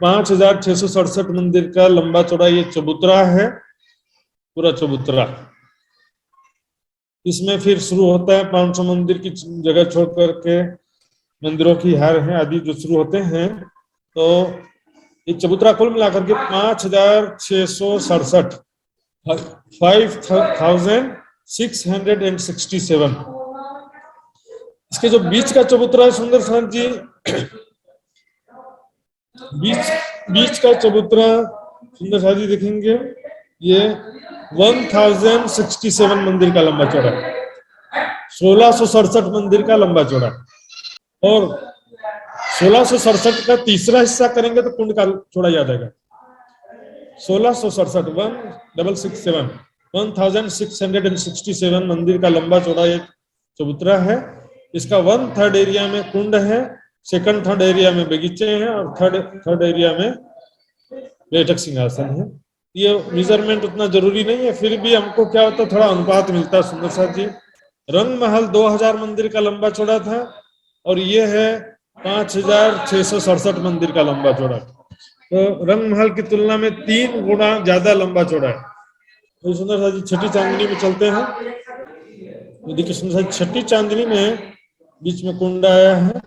5667 मंदिर का लंबा चौड़ा ये चबूतरा है, पूरा चबूतरा। इसमें फिर शुरू होता है 500 मंदिर की जगह छोड़ करके मंदिरों की हार है आदि जो शुरू होते हैं। तो ये चबूतरा कुल मिलाकर के 5667 5667। इसके जो बीच का चबूतरा है सुंदर साथ जी, बीच का चबूतरा सुंदर साथ जी देखेंगे, ये 1067 मंदिर का लंबा चौड़ा, 1667 मंदिर का लंबा चौड़ा। और 1667 का तीसरा हिस्सा करेंगे तो कुंड का चौड़ा याद आएगा। 1667 1667 मंदिर का लंबा चौड़ा ये चबूतरा है। इसका 1/3 एरिया में कुंड है, 2/3 एरिया में बगीचे हैं और थर्ड एरिया में बैठक सिंहासन है। ये मेजरमेंट उतना जरूरी नहीं है, फिर भी हमको क्या होता है थोड़ा अनुपात मिलता है। सुंदर साथ जी, रंग महल 2000 मंदिर का लंबा चौड़ा था और ये है 5667 मंदिर का लंबा चौड़ा। तो रंग महल की तुलना में 3 गुना ज्यादा लंबा चौड़ा है। तो सुंदर साथ जी छठी चांदनी में चलते हैं। तो देखिए सुंदर साथ, छठी चांदनी में बीच में कुंड आया है,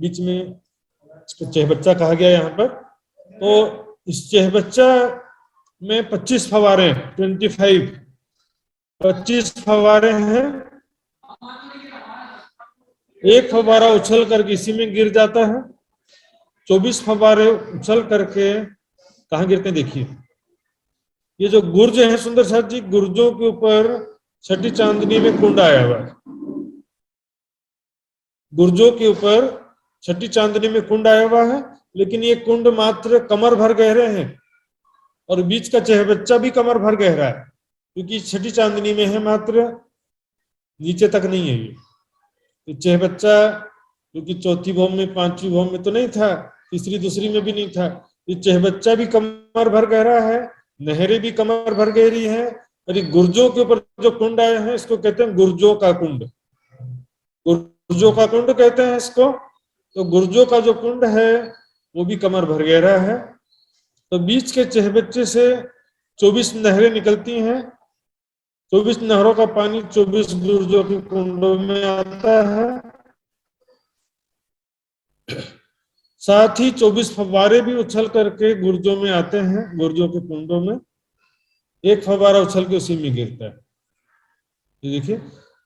बीच में इसको चहबच्चा कहा गया यहाँ पर। तो इस चहबच्चा में 25 फवारे 25 फवारे हैं। एक फवारा उछल करके इसी में गिर जाता है। 24 फवारे उछल करके कहाँ गिरते हैं देखिए। ये जो गुर्ज है सुंदर साथ जी, गुर्जों के ऊपर छठी चांदनी में कुंड आया हुआ है। गुर्जों के ऊपर छठी चांदनी में कुंड आया हुआ है, लेकिन ये कुंड मात्र कमर भर गहरे हैं और बीच का चहबच्चा भी कमर भर गहरा है, क्योंकि छठी चांदनी में है मात्र नीचे तक नहीं है। ये चहबच्चा क्योंकि चौथी भौम में पांचवी भौम में तो नहीं था, तीसरी दूसरी में भी नहीं था। ये चहबच्चा भी कमर भर गहरा है, नहरें भी कमर भर गहरी है, और ये गुर्जों के ऊपर जो कुंड आए हैं इसको कहते हैं गुर्जों का कुंड। गुर्जों का कुंड कहते हैं इसको। तो गुर्जों का जो कुंड है वो भी कमर भर गहरा है। तो बीच के चहबच्चे से 24 नहरें निकलती हैं। 24 नहरों का पानी 24 गुर्जों के कुंडों में आता है। साथ ही 24 फव्वारे भी उछल करके गुर्जों में आते हैं, गुर्जों के कुंडों में। एक फव्वारा उछल के उसी में गिरता है। ये देखिए,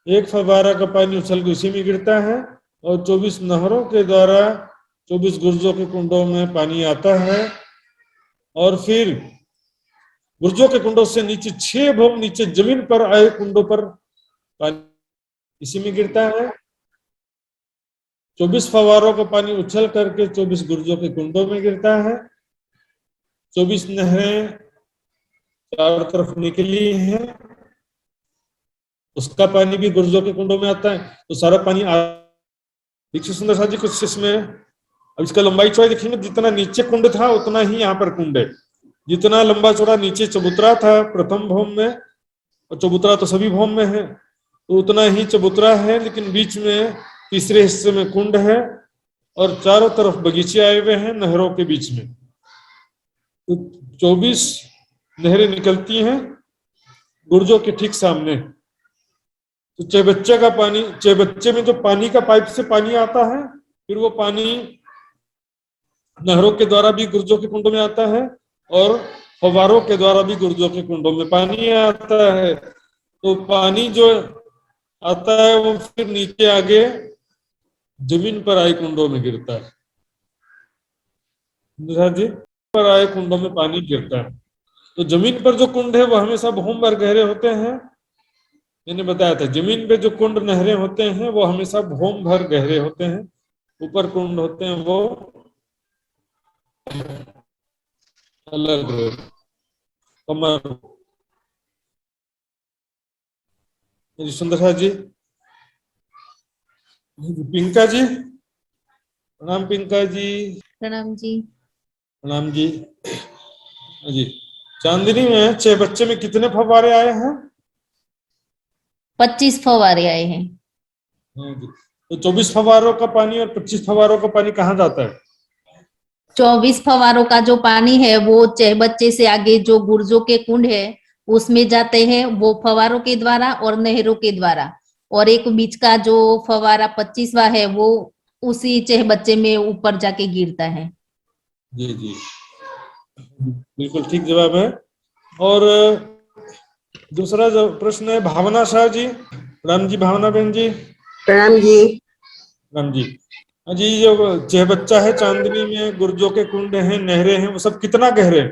एक फव्वारा का पानी उछल के उसी में गिरता है और 24 नहरों के द्वारा 24 गुर्जों के कुंडों में पानी आता है। और फिर गुर्जों के कुंडों से नीचे 6 भौम नीचे जमीन पर आए कुंडों पर पानी इसी में गिरता है। 24 फव्वारों का पानी उछल करके 24 गुर्जों के कुंडों में गिरता है। 24 नहरें चारों तरफ निकली हैं, उसका पानी भी गुर्जों के कुंडों में आता है। तो सारा पानी देखिए सुंदर साथ जी, कुछ इसमें अब इसका लंबाई चौड़ाई देखेंगे, जितना नीचे कुंड था उतना ही यहाँ पर कुंड है। जितना लंबा चौड़ा नीचे चबूतरा था प्रथम भौम में, और चबूतरा तो सभी भौम में है, तो उतना ही चबूतरा है, लेकिन बीच में तीसरे हिस्से में कुंड है और चारों तरफ बगीचे आए हुए हैं नहरों के बीच में। तो 24 नहरें निकलती हैं गुर्जों के ठीक सामने। तो चहबच्चे का पानी, चहबच्चे में जो पानी का पाइप से पानी आता है, फिर वो पानी नहरों के द्वारा भी गुर्जों के कुंडों में आता है और फव्वारों के द्वारा भी गुर्जों के कुंडों में पानी आता है। तो पानी जो आता है वो फिर नीचे आगे जमीन पर आए कुंडों में गिरता है। जी, पर आए कुंडों में पानी गिरता है। तो जमीन पर जो कुंड है वो हमेशा भौम भर गहरे होते हैं। मैंने बताया था जमीन पे जो कुंड नहरें होते हैं वो हमेशा भौम भर गहरे होते हैं। ऊपर कुंड होते हैं वो अलग कमर। सुंदर जी, पिंका जी, प्रणाम। पिंका जी, प्रणाम जी। प्रणाम जी। जी, चांदनी में चहबच्चे में कितने फव्वारे आए हैं? 25 फव्वारे आए हैं। तो 24 फव्वारों का पानी और 25 फव्वारों का पानी कहाँ जाता है? 24 फव्वारों का जो पानी है वो चहबच्चे से आगे जो गुर्जों के कुंड है उसमें जाते हैं, वो फव्वारों के द्वारा और नहरों के द्वारा। और एक बीच का जो फव्वारा 25वां है वो उसी चहबच्चे में ऊपर जाके गिरता है। जी जी, बिल्कुल ठीक जवाब है। और दूसरा जो प्रश्न है भावना शाह जी। राम जी, भावना बहन जी। प्रणाम जी। राम जी। जी, जो चहबच्चा है चांदनी में, गुर्जों के कुंड हैं, नहरें हैं, वो सब कितना गहरे हैं?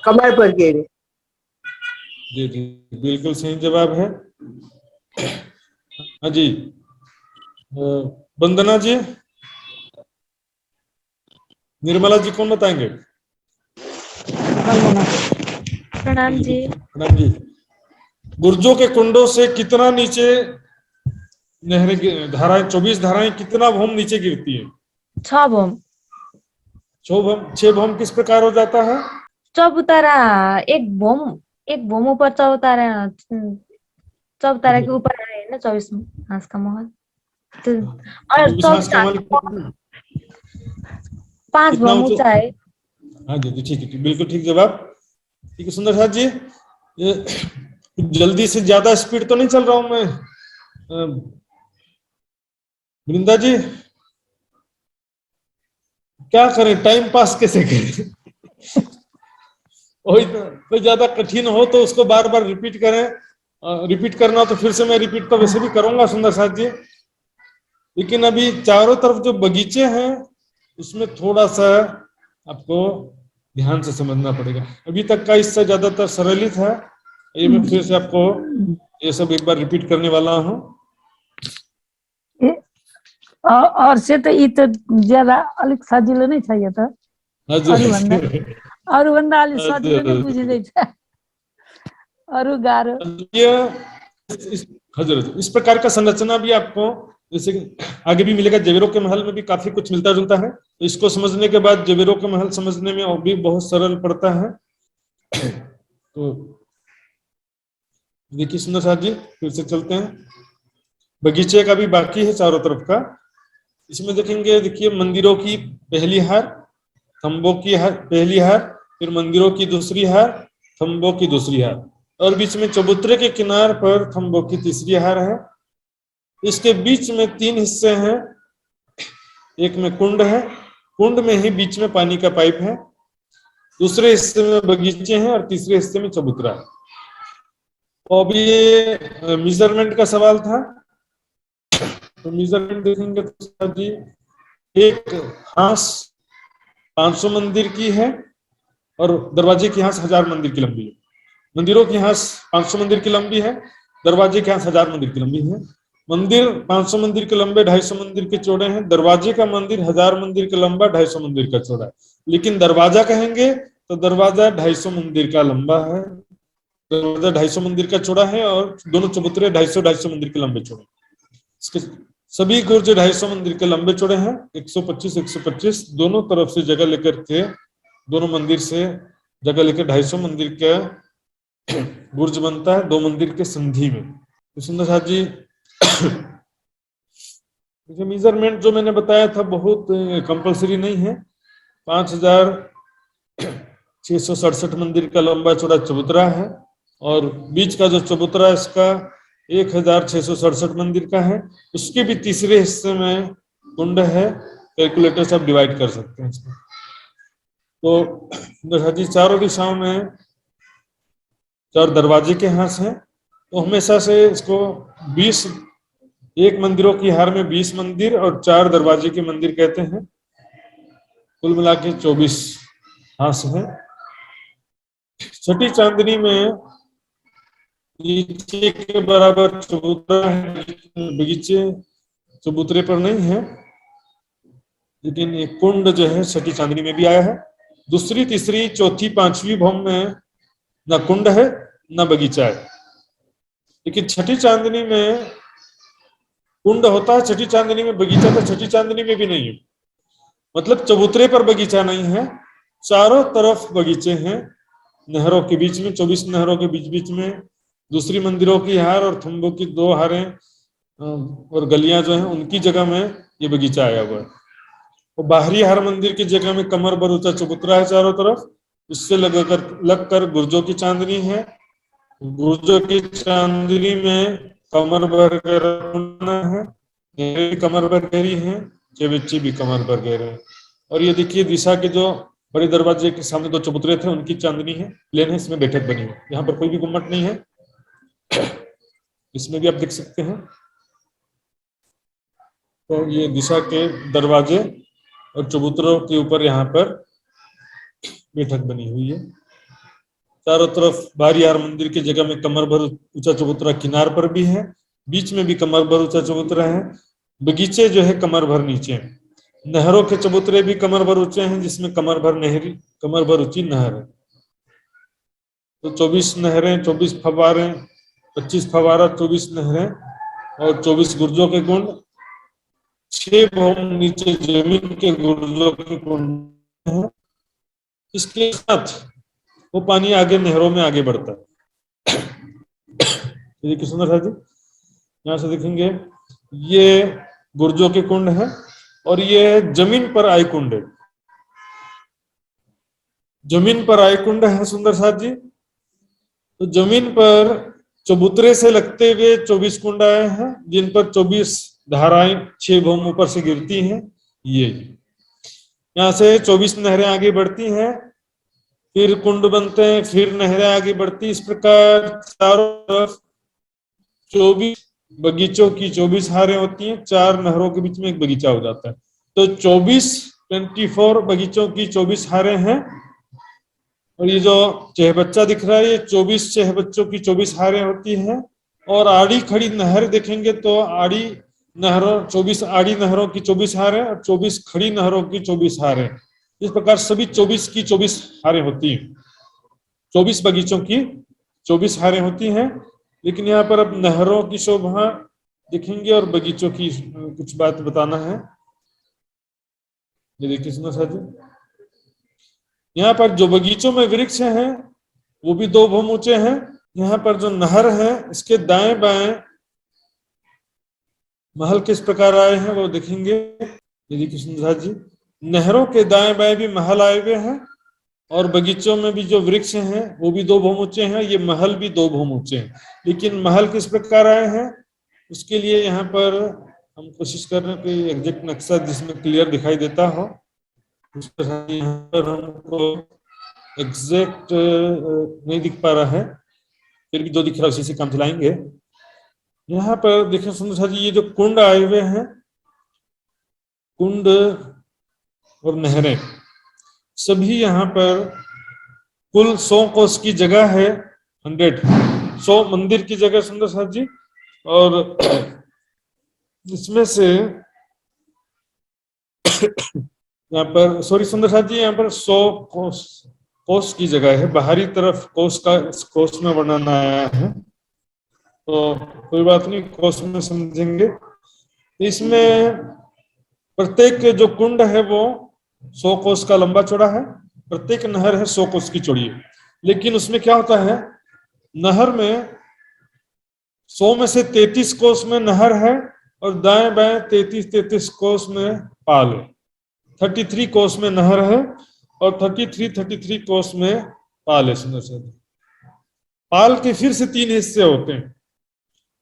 कमर पर गिरे। जी जी, बिल्कुल सही जवाब है। हाँ जी, वंदना जी, निर्मला जी कौन बताएंगे? प्रणाम जी। प्रणाम जी। गुर्जों के कुंडों से कितना नीचे नहरें, धाराएं, 24 धाराएं कितना भौम नीचे गिरती है? 6 भौम। 6 भौम किस प्रकार हो जाता है? चौतारा, एक भौम ऊपर चौतारा के ऊपर आए ना 24 हाथ का महल। तो और 5 भौम ऊंचा है। हाँ जी, ठीक है, बिल्कुल ठीक जवाब। ठीक है सुंदर साथ जी, ये जल्दी से ज्यादा स्पीड तो नहीं चल रहा हूं मैं? वृंदा जी, क्या करें, टाइम पास कैसे करें? वही तो ज्यादा कठिन हो तो उसको बार बार रिपीट करें, रिपीट करना तो फिर से मैं रिपीट तो वैसे भी करूंगा सुंदर साथ जी, लेकिन अभी चारों तरफ जो बगीचे हैं उसमें थोड़ा सा आपको ध्यान से समझना पड़ेगा। अभी तक का इससे ज्यादातर सरल ही था, ये मैं फिर से आपको ये सब एक बार रिपीट करने वाला हूँ। और से तो ये तो ज्यादा अलिक सजिलो नै छ यो त, अरूभन्दा अलिक सजिलो नै बुझिँदैछ, अरू गाह्रो। हजुर, इस प्रकार का संरचना भी आपको जैसे आगे भी मिलेगा। जवेरों के महल में भी काफी कुछ मिलता जुलता है, तो इसको समझने के बाद जवेरों के महल समझने में और भी बहुत सरल पड़ता है। तो देखिए सुंदर साथ जी, फिर से चलते हैं। बगीचे का भी बाकी है चारों तरफ का, इसमें देखेंगे। देखिए मंदिरों की पहली हार, खंभों की पहली हार, फिर मंदिरों की दूसरी हार, खंभों की दूसरी हार, और बीच में चबूतरे के किनार पर खंभों की तीसरी हार है। इसके बीच में 3 हिस्से हैं, एक में कुंड है, कुंड में ही बीच में पानी का पाइप है, दूसरे हिस्से में बगीचे हैं और तीसरे हिस्से में चबूतरा है। तो अभी ये मेजरमेंट का सवाल था, तो मेजरमेंट देखेंगे तो जी एक हांस 500 मंदिर की है और दरवाजे की हांस 1000 मंदिर की लंबी है। मंदिरों की हांस 500 मंदिर की लंबी है, दरवाजे की हांस 1000 मंदिर की लंबी है। मंदिर 500 मंदिर के लंबे, 250 मंदिर के चौड़े हैं। दरवाजे का मंदिर 1000 मंदिर के लंबा, 250 मंदिर का चौड़ा है। लेकिन दरवाजा कहेंगे तो दरवाजा 250 मंदिर का लंबा है, दरवाजा 250 मंदिर का चौड़ा है, और दोनों चबूतरे 250 मंदिर के लंबे चौड़े। इसके सभी गुर्ज 250 मंदिर के लंबे चौड़े हैं, 125 दोनों तरफ से जगह लेकर के, दोनों मंदिर से जगह लेकर 250 मंदिर का गुर्ज बनता है, 2 मंदिर के संधि में। तो सुंदर साथ जी मेजरमेंट जो मैंने बताया था बहुत कंपलसरी नहीं है। 5667 मंदिर का लंबा चौड़ा चबूतरा है, और बीच का जो चबूतरा है इसका 1667 मंदिर का है। उसके भी तीसरे हिस्से में कुंड है, कैलकुलेटर से आप डिवाइड कर सकते हैं इसको। तो जी चारों दिशाओं में 4 दरवाजे के हांस हैं, तो हमेशा से इसको 20, एक मंदिरों की हार में 20 मंदिर और 4 दरवाजे के मंदिर कहते हैं। कुल मिला के 24 हांस हैं। छठी चांदनी में नीचे के बराबर चबूतरा है, बगीचे चबूतरे पर नहीं है, लेकिन ये कुंड जो है छठी चांदनी में भी आया है। दूसरी, तीसरी, चौथी, 5वीं भौम में ना कुंड है ना बगीचा है, लेकिन छठी चांदनी में कुंड होता है, छठी चांदनी में बगीचा, तो छठी चांदनी में भी नहीं है। मतलब चबूतरे पर बगीचा नहीं है, चारों तरफ बगीचे हैं। नहरों के बीच में, 24 नहरों के बीच बीच में दूसरी मंदिरों की हार और थंबों की 2 हारें और गलियां जो हैं उनकी जगह में ये बगीचा आया हुआ है। और बाहरी हार मंदिर की जगह में कमर भर ऊंचा चबूतरा है चारों तरफ, इससे लगकर गुर्जों की चांदनी है। गुर्जों की चांदनी में कमर भर है, कमर भर गहरी है, चेबेची भी कमर भर गहरे हैं। और ये देखिए दिशा के जो बड़े दरवाजे के सामने 2 चबूतरे थे उनकी चांदनी है, प्लेन है, इसमें बैठक बनी है। यहाँ पर कोई भी गुम्मट नहीं है, इसमें भी आप देख सकते हैं। तो ये दिशा के दरवाजे और चबूतरों के ऊपर यहाँ पर बैठक बनी हुई है। चारों तरफ बाहरी हार मंदिर की जगह में कमर भर ऊंचा चबूतरा किनार पर भी है, बीच में भी कमर भर ऊंचा चबूतरा है। बगीचे जो है कमर भर नीचे, नहरों के चबूतरे भी कमर भर ऊंचे हैं, जिसमें कमर भर ऊंची नहर है। तो 24 नहरें, 24 फव्वारे, 25 फव्वारा, 24 नहरें और 24 गुर्जों के कुंड, 6 भौम नीचे जमीन के गुर्जों के कुंड है। इसके साथ वो पानी आगे नहरों में आगे बढ़ता है। देखिए सुंदर साथ जी, यहाँ से देखेंगे ये गुर्जों के कुंड है और ये जमीन पर आय कुंड है। जमीन पर आय कुंड है सुंदर साथ जी। तो जमीन पर चबूतरे से लगते हुए 24 कुंड आए हैं, जिन पर 24 धाराएं 6 भौम ऊपर से गिरती हैं। ये यहाँ से 24 नहरें आगे बढ़ती हैं, फिर कुंड बनते हैं, फिर नहरें आगे बढ़ती, इस प्रकार चारों तरफ 24 बगीचों की 24 हारें होती हैं, 4 नहरों के बीच में एक बगीचा हो जाता है। तो 24 बगीचों की 24 हारें हैं। और ये जो चहबच्चा दिख रहा है, ये 24 चहबच्चों की 24 हारें होती हैं। और आड़ी खड़ी नहर देखेंगे तो आड़ी नहरों 24 आड़ी नहरों की 24 हारें और 24 खड़ी नहरों की 24 हारें। इस प्रकार सभी 24 की 24 हारें होती हैं। 24 बगीचों की 24 हारें होती हैं। लेकिन यहाँ पर अब नहरों की शोभा दिखेंगे और बगीचों की कुछ बात बताना है। ये देखिए सुनो साथी, यहाँ पर जो बगीचों में वृक्ष हैं वो भी 2 भूम ऊंचे हैं। यहाँ पर जो नहर है इसके दाएं बाएं महल किस प्रकार आए हैं वो देखेंगे। ये देखिए सुंदर जी, नहरों के दाएं बाएं भी महल आए हुए हैं और बगीचों में भी जो वृक्ष हैं वो भी 2 भूम ऊंचे हैं। ये महल भी 2 भूम ऊंचे हैं। लेकिन महल किस प्रकार आए हैं उसके लिए यहाँ पर हम कोशिश कर रहे हैं कि एग्जैक्ट नक्शा जिसमें क्लियर दिखाई देता हो, उस पर यहाँ पर हमको एग्जैक्ट नहीं दिख पा रहा है, फिर भी जो दिख रहा है उसी से काम चलाएंगे। यहाँ पर देखिए सुंदर जी, ये जो कुंड आए हुए हैं, कुंड और नहरें सभी यहाँ पर कुल 100 कोस की जगह है। 100 मंदिर की जगह सुंदर साथ जी। और इसमें से यहाँ पर सॉरी सुंदर साथ जी, यहाँ पर 100 कोस की जगह है। बाहरी तरफ कोस में वर्णन आया है, तो कोई बात नहीं, कोस में समझेंगे। इसमें प्रत्येक जो कुंड है वो 100 कोस का लंबा चौड़ा है, प्रत्येक नहर है 100 कोस की चौड़ी है। लेकिन उसमें क्या होता है, नहर में 100 में से 33 कोस में नहर है और दाएं बाएं 33 कोस में पाल है। 33 कोस में नहर है और 33 कोस में पाल है। सुंदर से पाल के फिर से 3 हिस्से होते हैं।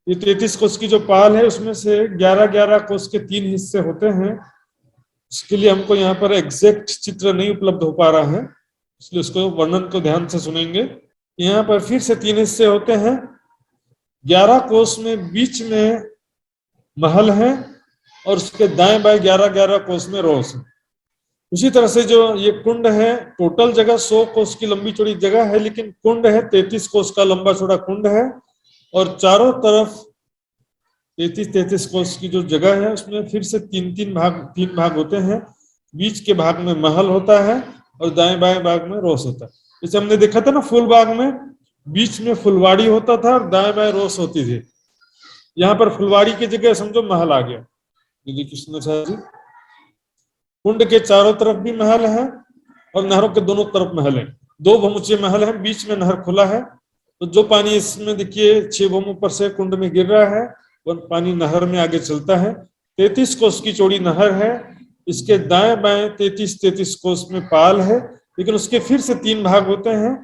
ये 33 कोस की जो पाल है उसमें से 11 कोस के 3 हिस्से होते हैं। इसके लिए हमको यहाँ पर एग्जैक्ट चित्र नहीं उपलब्ध हो पा रहा है, इसलिए उसको वर्णन को ध्यान से सुनेंगे। यहाँ पर फिर से 3 हिस्से होते हैं। 11 कोस में बीच में महल है और उसके दाएं बाएं 11 कोस में रोस है। उसी तरह से जो ये कुंड है, टोटल जगह 100 कोस की लंबी चौड़ी जगह है, लेकिन कुंड है 33 कोस का लंबा चौड़ा कुंड है और चारों तरफ 33 कोस की जो जगह है उसमें फिर से 3 भाग होते हैं। बीच के भाग में महल होता है और दाएं बाएं भाग में रोस होता है। जैसे हमने देखा था ना, फूल बाग में बीच में फुलवाड़ी होता था और दाएं बाएं रोस होती थी। यहाँ पर फुलवाड़ी की जगह समझो महल आ गया। दीदी कृष्ण जी, कुंड के चारों तरफ भी महल है और नहरों के दोनों तरफ महल है। 2 भूमुचे महल है, बीच में नहर खुला है। तो जो पानी इसमें देखिए 6 भूम ऊपर से कुंड में गिर रहा है वो पानी नहर में आगे चलता है। 33 कोस की चौड़ी नहर है, इसके दाएं बाएं 33 कोस में पाल है, लेकिन उसके फिर से 3 भाग होते हैं।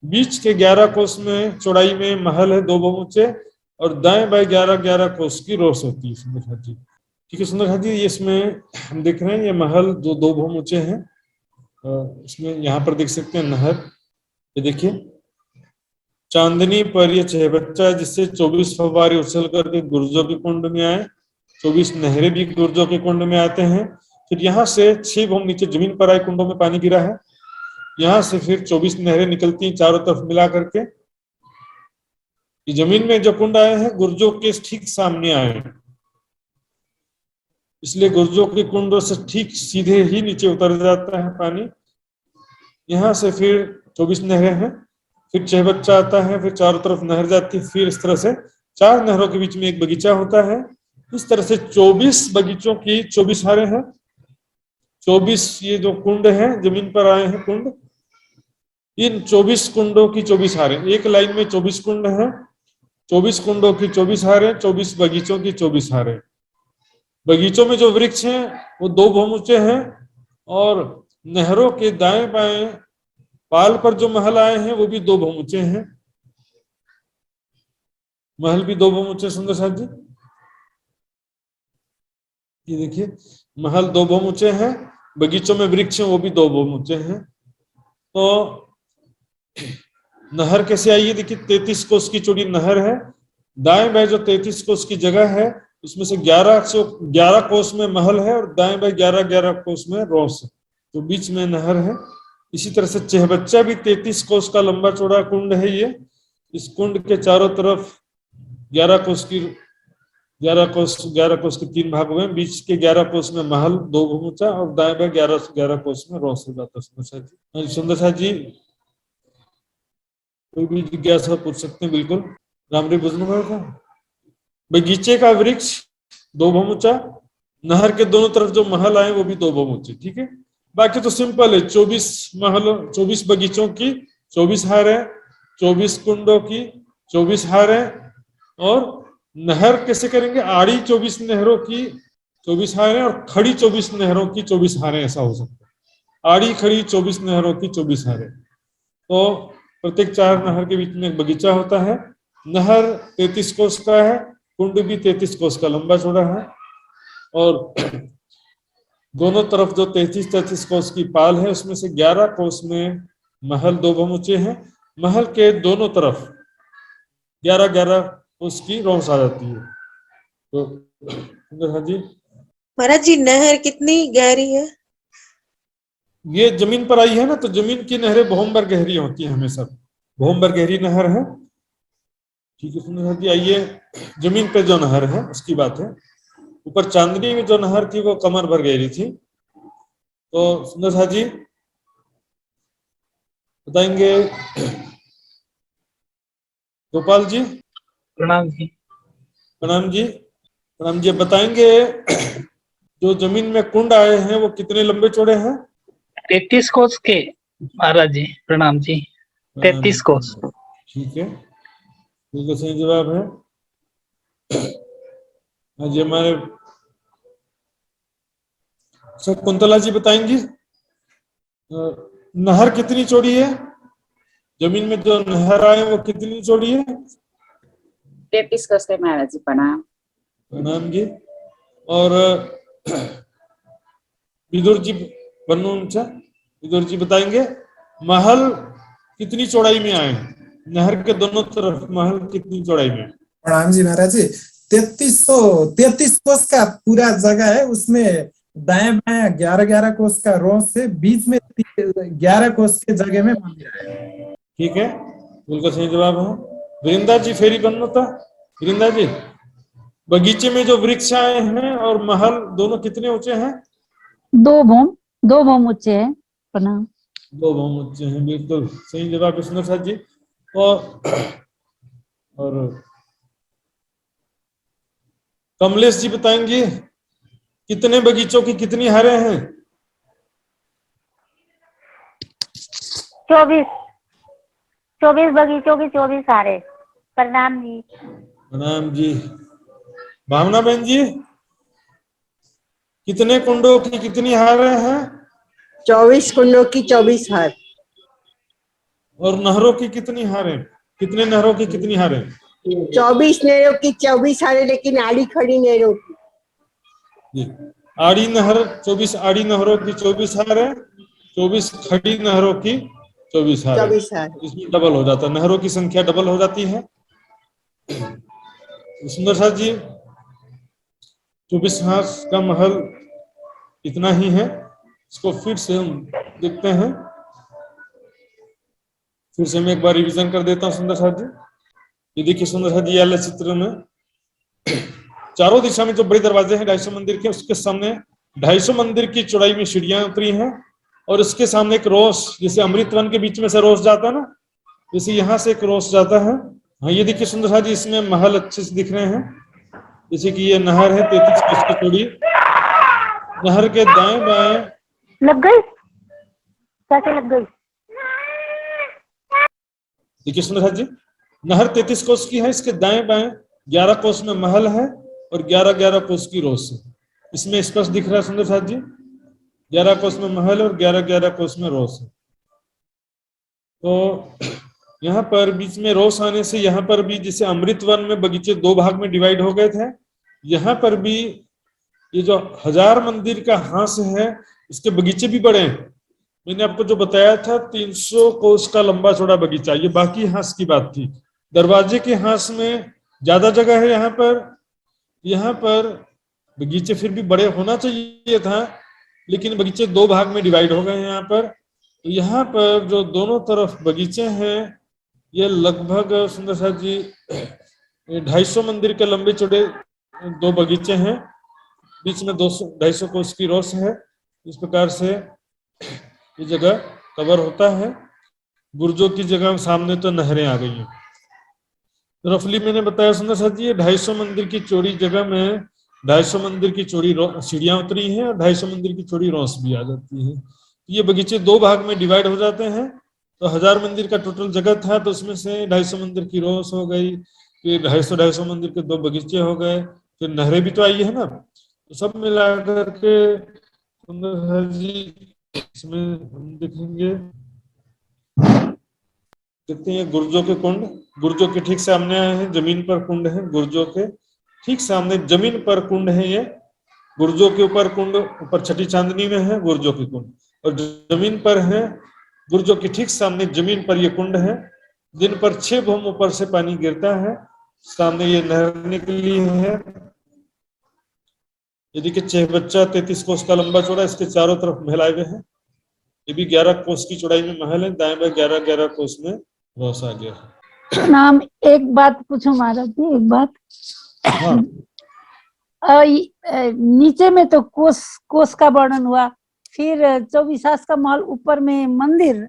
बीच के 11 कोस में चौड़ाई में महल है 2 भूमुचे और दाएं बाएं 11 कोस की रोस होती है। सुंदर जी, ठीक है सुंदर जी, ये इसमें हम देख रहे हैं ये महल जो 2 भूम ऊंचे हैं। इसमें यहाँ पर देख सकते हैं नहर, ये देखिए चांदनी पर ये चहबच्चा जिससे 24 फव्वारे उछल करके गुर्जों के कुंड में आए। 24 नहरें भी गुर्जों के कुंड में आते हैं। फिर यहाँ से 6 भूम नीचे जमीन पर आए, कुंडों में पानी गिरा है। यहाँ से फिर 24 नहरें निकलती हैं चारों तरफ मिला करके। ये जमीन में जो कुंड आए हैं गुर्जों के ठीक सामने आए हैं, इसलिए गुर्जों के कुंडों से ठीक सीधे ही नीचे उतर जाता है पानी। यहाँ से फिर 24 नहरें हैं, फिर चहबच्चा आता है, फिर चारों तरफ नहर जाती है। फिर इस तरह से 4 नहरों के बीच में एक बगीचा होता है। इस तरह से 24 बगीचों की 24 हारें हैं। 24 ये जो कुंड हैं जमीन पर आए हैं कुंड, इन 24 कुंडों की 24 हारें। एक लाइन में 24 कुंड हैं, 24 कुंडों की 24 हारें, 24 बगीचों की 24 हारें। बगीचों में जो वृक्ष हैं वो 2 भूम ऊंचे हैं और नहरों के दाएं बाएं पाल पर जो महल आए हैं वो भी 2 भूम ऊंचे हैं। महल भी 2 भूम ऊंचे। सुंदर साथ जी, ये देखिए महल 2 भूम ऊंचे हैं, बगीचों में वृक्ष हैं वो भी 2 बहुमुचे हैं। तो नहर कैसे आई है, देखिए 33 कोस की चौड़ी नहर है। दाएं बाएं जो 33 कोस की जगह है उसमें से 11 कोस में महल है और दाएं बाएं 11 कोस में रोस है, तो बीच में नहर है। इसी तरह से चहबच्चा भी 33 कोस का लंबा चौड़ा कुंड है ये। इस कुंड के चारों तरफ 11 कोस के 3 भाग हुए, बीच के 11 कोस में महल 2 बहुमुचा और दाएं बाएं 11 कोस में रोस हो जाता है। सुंदर साथ जी कोई भी जिज्ञासा पूछ सकते हैं, बिल्कुल। रामरी बुजुर्ग का बगीचे का वृक्ष 2 बहुमुचा, नहर के दोनों तरफ जो महल आए वो भी 2 बहुमुचे, ठीक है। बाकी तो सिंपल है, 24 महल, 24 बगीचों की 24 हारें, 24 कुंडों की 24 हारें, और नहर कैसे करेंगे, आड़ी 24 नहरों की 24 हारें और खड़ी 24 नहरों की 24 हारें, ऐसा हो सकता है। आड़ी खड़ी 24 नहरों की 24 हारें। तो प्रत्येक 4 नहर के बीच में एक बगीचा होता है। नहर 33 कोस का है, कुंड भी 33 कोस का लंबा चौड़ा है, और दोनों तरफ जो 33 कोस की पाल है उसमें से 11 कोस में महल 2 बहुमुचे हैं। महल के दोनों तरफ 11 कोस की रोस आ जाती है। तो हाँ जी महाराज जी, नहर कितनी गहरी है? ये जमीन पर आई है ना, तो जमीन की नहरें बहुंबर गहरी होती है हमेशा, बहुंबर गहरी नहर है, ठीक है। सुंदर साथ जी आइए, जमीन पे जो नहर है उसकी बात है। ऊपर चांदनी में जो नहर थी वो कमर भर गहरी थी। तो सुंदर साथ जी बताएंगे। गोपाल जी प्रणाम जी। प्रणाम जी। प्रणाम जी, बताएंगे जो जमीन में कुंड आए हैं वो कितने लंबे चौड़े हैं? 33 कोस के महाराज जी। प्रणाम जी। 33 कोस। ठीक है, बिल्कुल सही जवाब है। हाँ जी, हमारे सर कुंतला जी बताएंगी नहर कितनी चौड़ी है? जमीन में जो नहर आए वो कितनी चौड़ी है? 33 कोस के महाराज जी। प्रणाम। प्रणाम जी। और विदुर जी विदुर जी बताएंगे महल कितनी चौड़ाई में आए? नहर के दोनों तरफ महल कितनी चौड़ाई में? प्रणाम जी महाराज जी। 33 कोस का पूरा जगह है, उसमें दाएं बाएं 11 कोस का रोस से बीच में 11 कोस के जगह में मंदिर है। ठीक है, बिल्कुल सही जवाब है। वृंदा जी फेरी बनना था। वृंदा जी, बगीचे में जो वृक्ष आए हैं और महल दोनों कितने ऊंचे हैं? 2 भौम ऊंचे हैं। प्रणाम। 2 भौम ऊंचे हैं, बिल्कुल सही जवाब है सुंदर साथ जी। और कमलेश जी बताएंगे कितने बगीचों की कितनी हारें हैं? 24 बगीचों की 24 हारें। प्रणाम जी। प्रणाम जी। भावना बहन जी, कितने कुंडों की कितनी हारें हैं? 24 कुंडों की 24 हार। और नहरों की कितनी हारें? कितने नहरों की कितनी हारें? 24 नहरों की 24 हारें, लेकिन आड़ी खड़ी नहरों की। जी, आड़ी नहर 24 आड़ी नहरों की 24 हारें, 24 खड़ी नहरों की 24 हारें। 24 हार। इसमें डबल हो जाता है, नहरों की संख्या डबल हो जाती है। सुंदर साथ जी, 24 हाथ का महल इतना ही है। इसको फिर से हम देखते हैं, फिर से मैं एक बार रिवीजन कर देता हूँ सुंदर साथ जी। ये देखिए सुंदर साथ जी, वाले चित्र में चारों दिशा में जो बड़े दरवाजे हैं 250 मंदिर के, उसके सामने 250 मंदिर की चौड़ाई में सीढ़ियां उतरी हैं, और इसके सामने एक रोस, जैसे अमृत वन के बीच में से रोस जाता है ना, जैसे यहाँ से एक रोस जाता है। हाँ, ये देखिए सुंदर साथ जी, इसमें महल अच्छे से दिख रहे हैं। जैसे कि ये नहर है 33 कोस की चौड़ी। नहर के दाएं बाएं लग गई, कैसे लग गई? देखिए सुंदर साथ जी, नहर 33 कोस की है, इसके दाएं बाएं 11 कोस में महल है और 11 कोस की रोस है। इसमें स्पष्ट दिख रहा है सुंदर साथ जी, 11 कोस में महल और 11 कोस में रोस है। तो यहाँ पर बीच में रोस आने से यहाँ पर भी, जैसे अमृत वन में बगीचे 2 भाग में डिवाइड हो गए थे, यहाँ पर भी ये जो 1000 मंदिर का हांस है इसके बगीचे भी बड़े हैं। मैंने आपको जो बताया था 300 कोस का लंबा चौड़ा बगीचा, ये बाकी हांस की बात थी। दरवाजे के हांस में ज्यादा जगह है। यहाँ पर बगीचे फिर भी बड़े होना चाहिए था, लेकिन बगीचे 2 भाग में डिवाइड हो गए हैं। यहाँ पर जो दोनों तरफ बगीचे हैं, ये लगभग सुंदर साथ जी 250 मंदिर के लंबे चौड़े 2 बगीचे हैं। बीच में 250 कोस की रोस है। इस प्रकार से ये जगह कवर होता है। बुर्जों की जगह सामने तो नहरें आ गई हैं। रफली मैंने बताया सुंदर साथ जी, 250 मंदिर की चौड़ी जगह में 250 मंदिर की चौड़ी सीढ़ियां उतरी हैं और 250 मंदिर की चौड़ी रोस भी आ जाती है। ये बगीचे 2 भाग में डिवाइड हो जाते हैं। तो 1000 मंदिर का टोटल जगह था, तो उसमें से 250 मंदिर की रोस हो गई, फिर 250 मंदिर के 2 बगीचे हो गए, फिर नहरें भी तो आई है ना। तो सब मिला करके सुंदर जी इसमें हम देखेंगे, देखते हैं गुर्जों के कुंड, गुर्जों के ठीक सामने आए हैं, जमीन पर कुंड है। गुर्जों के ठीक सामने जमीन पर कुंड है। ये गुर्जों के ऊपर कुंड, ऊपर छठी चांदनी में है गुर्जों के कुंड, और जमीन पर है। गुर्जों के ठीक सामने जमीन पर ये कुंड है। दिन पर 6 भूम ऊपर से पानी गिरता है। सामने ये नहर निकली है। ये देखिए चहबच्चा 33 कोस का लंबा चौड़ा, इसके चारों तरफ महलाए हुए हैं। ये भी 11 कोस की चौड़ाई में महल है। दाएं बाएं 11 कोस में रोस आ गया। नाम एक बात पूछूं महाराज जी, एक बात। हाँ। नीचे में तो कोस का वर्णन हुआ, फिर 24 हास का महल, ऊपर में मंदिर,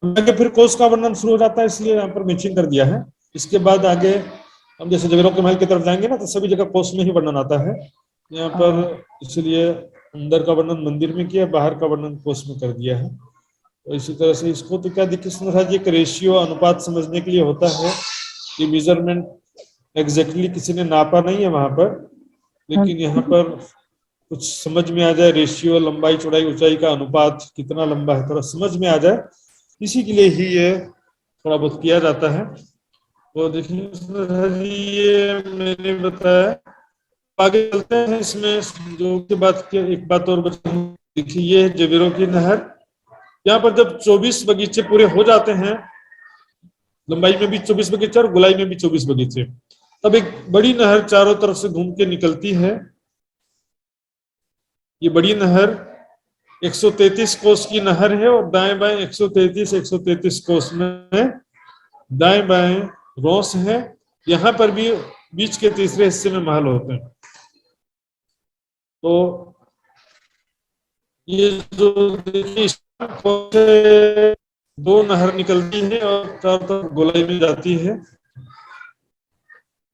आगे फिर कोस का वर्णन शुरू हो जाता है, इसलिए यहाँ पर मेंशन कर दिया है। इसके बाद आगे हम जैसे जगरों के महल की तरफ जाएंगे ना, तो सभी जगह कोस में ही वर्णन आता है यहाँ पर, इसलिए अंदर का वर्णन मंदिर में किया, बाहर का वर्णन कोस में कर दिया है। तो इसी तरह से इसको तो क्या देखिए, एक रेशियो अनुपात समझने के लिए होता है कि मेजरमेंट एग्जैक्टली किसी ने नापा नहीं है वहां पर, लेकिन यहाँ पर कुछ समझ में आ जाए, रेशियो लंबाई चौड़ाई ऊंचाई का अनुपात कितना लंबा है, थोड़ा समझ में आ जाए, इसी के लिए ही ये थोड़ा बहुत किया जाता है। तो देखिए ये मैंने बताया, आगे चलते हैं। इसमें जो की बात की, एक बात और देखिए, ये जबीरों की नहर। यहाँ पर जब 24 बगीचे पूरे हो जाते हैं, लंबाई में भी 24 बगीचे और गोलाई में भी 24 बगीचे, तब एक बड़ी नहर चारों तरफ से घूम के निकलती है। ये बड़ी नहर 133 कोस की नहर है, और दाएं बाएं 133 कोस में दाएं बाएं रोस है। यहाँ पर भी बीच के तीसरे हिस्से में महल होते हैं। तो ये जो देखिए 2 नहर निकलती है और चारों तरफ गोलाई में जाती है।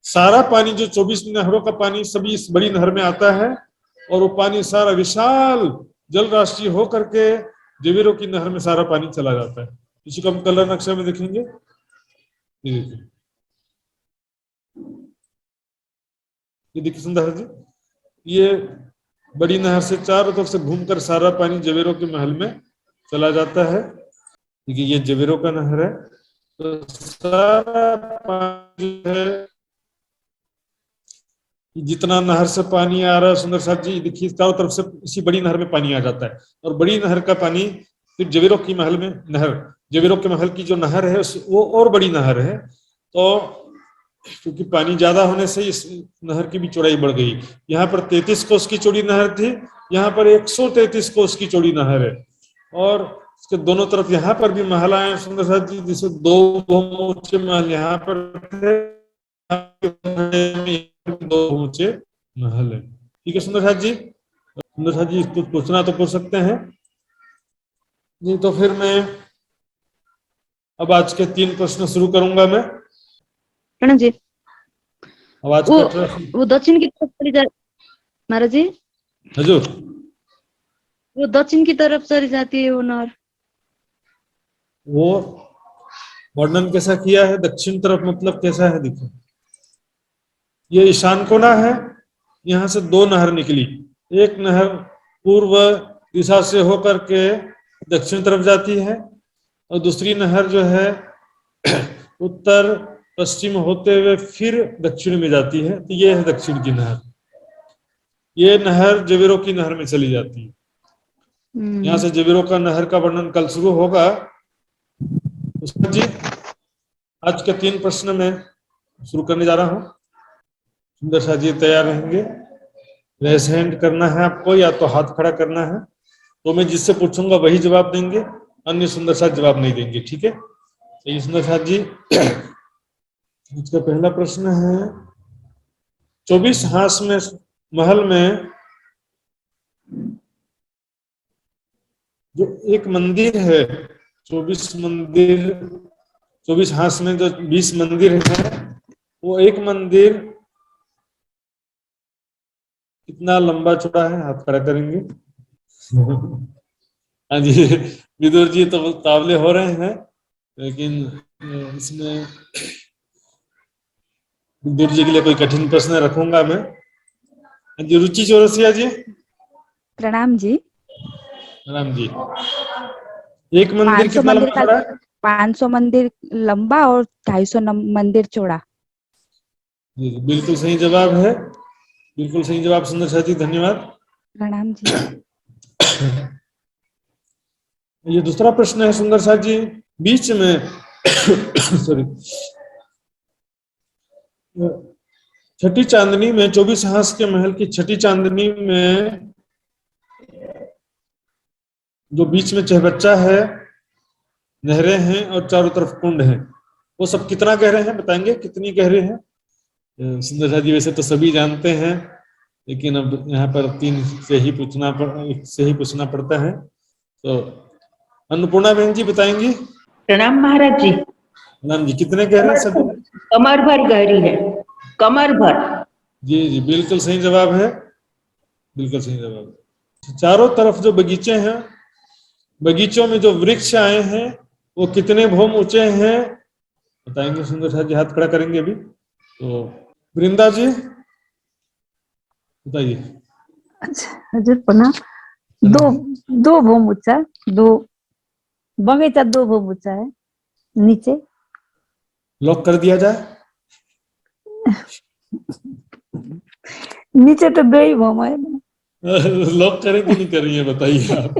सारा पानी जो 24 नहरों का पानी सभी इस बड़ी नहर में आता है, और वो पानी सारा विशाल जल राशि हो करके जबीरों की नहर में सारा पानी चला जाता है। इसी को हम कलर नक्शा में देखेंगे। ये देखिए सुंदर जी, ये बड़ी नहर से चारों तरफ से घूमकर सारा पानी जबीरों के महल में चला जाता है। देखिए ये जबीरों का नहर है, तो सारा पानी है, जितना नहर से पानी आ रहा है सुंदर साथ जी, देखिए चारों तरफ से इसी बड़ी नहर में पानी आ जाता है, और बड़ी नहर का पानी फिर जबीरों की महल में जबीरों के महल की जो नहर है वो और बड़ी नहर है। तो क्योंकि पानी ज्यादा होने से इस नहर की भी चौड़ाई बढ़ गई। यहाँ पर 33 कोस की चौड़ी नहर थी, यहाँ पर 133 कोस की चौड़ी नहर है, और इसके दोनों तरफ यहाँ पर भी महल आए सुंदर साथ जी, जिससे 2 ऊंचे महल यहाँ पर थे, 2 ऊंचे महल है। ठीक है सुंदर साथ जी, कुछ पूछना तो पूछ सकते हैं, नहीं तो फिर मैं अब आज के 3 प्रश्न शुरू करूंगा मैं। जी आवाज वो दक्षिण की तरफ चली जा महाराज जी, हजूर, वो दक्षिण की तरफ चली जाती है वो नहर। वो वर्णन कैसा किया है दक्षिण तरफ, मतलब कैसा है? देखो ये ईशान कोना है, यहाँ से 2 नहर निकली, एक नहर पूर्व दिशा से होकर के दक्षिण तरफ जाती है, और दूसरी नहर जो है उत्तर पश्चिम होते हुए फिर दक्षिण में जाती है। तो ये है दक्षिण की नहर। ये नहर जवेरो की नहर में चली जाती है। यहाँ से जवेरो का नहर का वर्णन कल शुरू होगा। उस्ताद जी, आज के 3 प्रश्न में शुरू करने जा रहा हूँ। सुंदर सा जी तैयार रहेंगे। रेस हैंड करना है आपको या तो हाथ खड़ा करना है, तो मैं जिससे पूछूंगा वही जवाब देंगे, अन्य सुंदर साथ जवाब नहीं देंगे, ठीक है? तो सुंदर साथ जी, इसका पहला प्रश्न है, 24 हांस में महल में जो एक मंदिर है, 24 हांस में जो 20 मंदिर है, वो एक मंदिर कितना लंबा चौड़ा है? हाथ खड़ा करेंगे। हाँ जी, विदुर जी तो तावले हो रहे हैं, लेकिन इसमें विदुर जी के लिए कोई कठिन प्रश्न रखूंगा मैं। हाँ जी, रुचि चौरसिया जी। प्रणाम जी। प्रणाम जी। एक मंदिर कितना लंबा चौड़ा है? 500 मंदिर लंबा और 250 मंदिर चौड़ा। जी, बिल्कुल सही जवाब है, बिल्कुल सही जवाब सुंदर साथ जी, धन्यवाद। प्रणाम जी। ये दूसरा प्रश्न है सुंदर साथ जी, बीच में सॉरी, छठी चांदनी में 24 हांस के महल की छठी चांदनी में जो बीच में चहबच्चा है, नहरें हैं और चारों तरफ कुंड हैं, वो सब कितना गहरे हैं? बताएंगे कितनी गहरे हैं? सुंदर साथ जी वैसे तो सभी जानते हैं, लेकिन अब यहाँ पर 3 से ही पूछना पड़ता है। तो अन्नपूर्णा बहन जी बताएंगी। प्रणाम महाराज जी। प्रणाम जी, कितने गहरे सब? कमर भर गहरी है, कमर भर। जी जी, बिल्कुल सही जवाब है, बिल्कुल सही जवाब है। चारों तरफ जो बगीचे हैं, बगीचों में जो वृक्ष आए हैं, वो कितने भौम ऊंचे हैं? बताएंगे सुंदर साथ जी, हाथ खड़ा करेंगे अभी। तो वृंदा जी बताइए। अच्छा हजुर, प्रणाम। दो भूम ऊंचा, 2 बगीचा 2 भूम ऊंचा है नीचे। लॉक कर दिया जाए? नीचे तो 2 ही भूम है ना। लॉक करें कि नहीं करेंगे बताइए आप।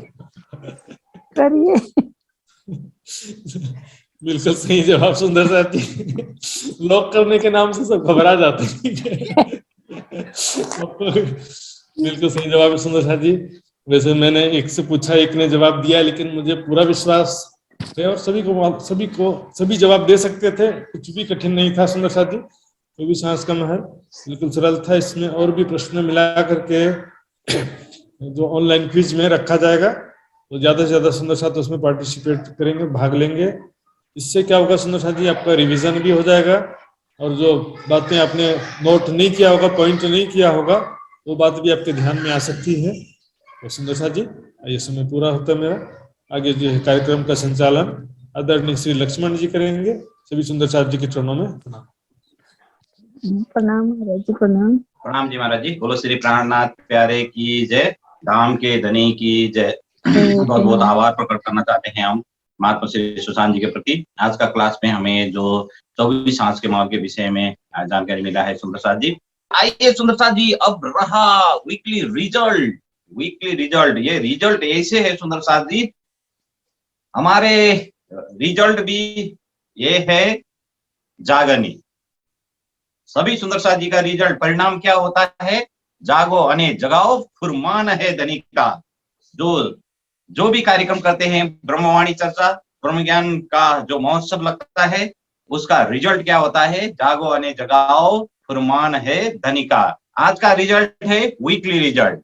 करिए। बिल्कुल सही जवाब सुंदर साथ जी। लॉक करने के नाम से सब घबरा जाते हैं। बिल्कुल सही जवाब है सुंदर साथ जी। वैसे मैंने एक से पूछा, एक ने जवाब दिया, लेकिन मुझे पूरा विश्वास है और सभी जवाब दे सकते थे, कुछ भी कठिन नहीं था सुंदर साथ जी। 24 हांस का महल बिल्कुल सरल था। इसमें और भी प्रश्न मिला करके जो ऑनलाइन क्विज में रखा जाएगा, तो ज्यादा से ज्यादा सुंदर साथ उसमें पार्टिसिपेट करेंगे, भाग लेंगे। इससे क्या होगा सुंदर साथ जी, आपका रिवीजन भी हो जाएगा और जो बातें आपने नोट नहीं किया होगा, पॉइंट नहीं किया होगा, वो बात भी आपके ध्यान में आ सकती है। तो सुंदर साथ जी, ये समय पूरा होता है मेरा। आगे जो कार्यक्रम का संचालन आदरणीय श्री लक्ष्मण जी करेंगे। सभी सुंदर साथ जी के चरणों में प्रणाम। प्रणाम महाराज जी, प्रणाम। प्रणाम जी महाराज जी। बोलो श्री प्राणनाथ प्यारे की जय, धाम के धनी की जय। बहुत बहुत आभार प्रकट करना चाहते हैं हम महात्मा श्री सुशांत जी के प्रति। आज का क्लास में हमें जो 24 हांस के महल के विषय में जानकारी मिला है सुंदर साथ जी। आइए सुंदर साथ जी, अब रहा वीकली रिजल्ट। ये रिजल्ट ऐसे है सुंदर साथ जी, हमारे रिजल्ट भी ये है जागनी। सभी सुंदर साथ जी का रिजल्ट परिणाम क्या होता है? जागो अने जगाओ, फुरमान है धनी का। जो भी कार्यक्रम करते हैं, ब्रह्मवाणी चर्चा, ब्रह्म ज्ञान का जो महोत्सव लगता है, उसका रिजल्ट क्या होता है? जागो अने जगाओ, फुरमान है धनी का। आज का रिजल्ट है वीकली रिजल्ट।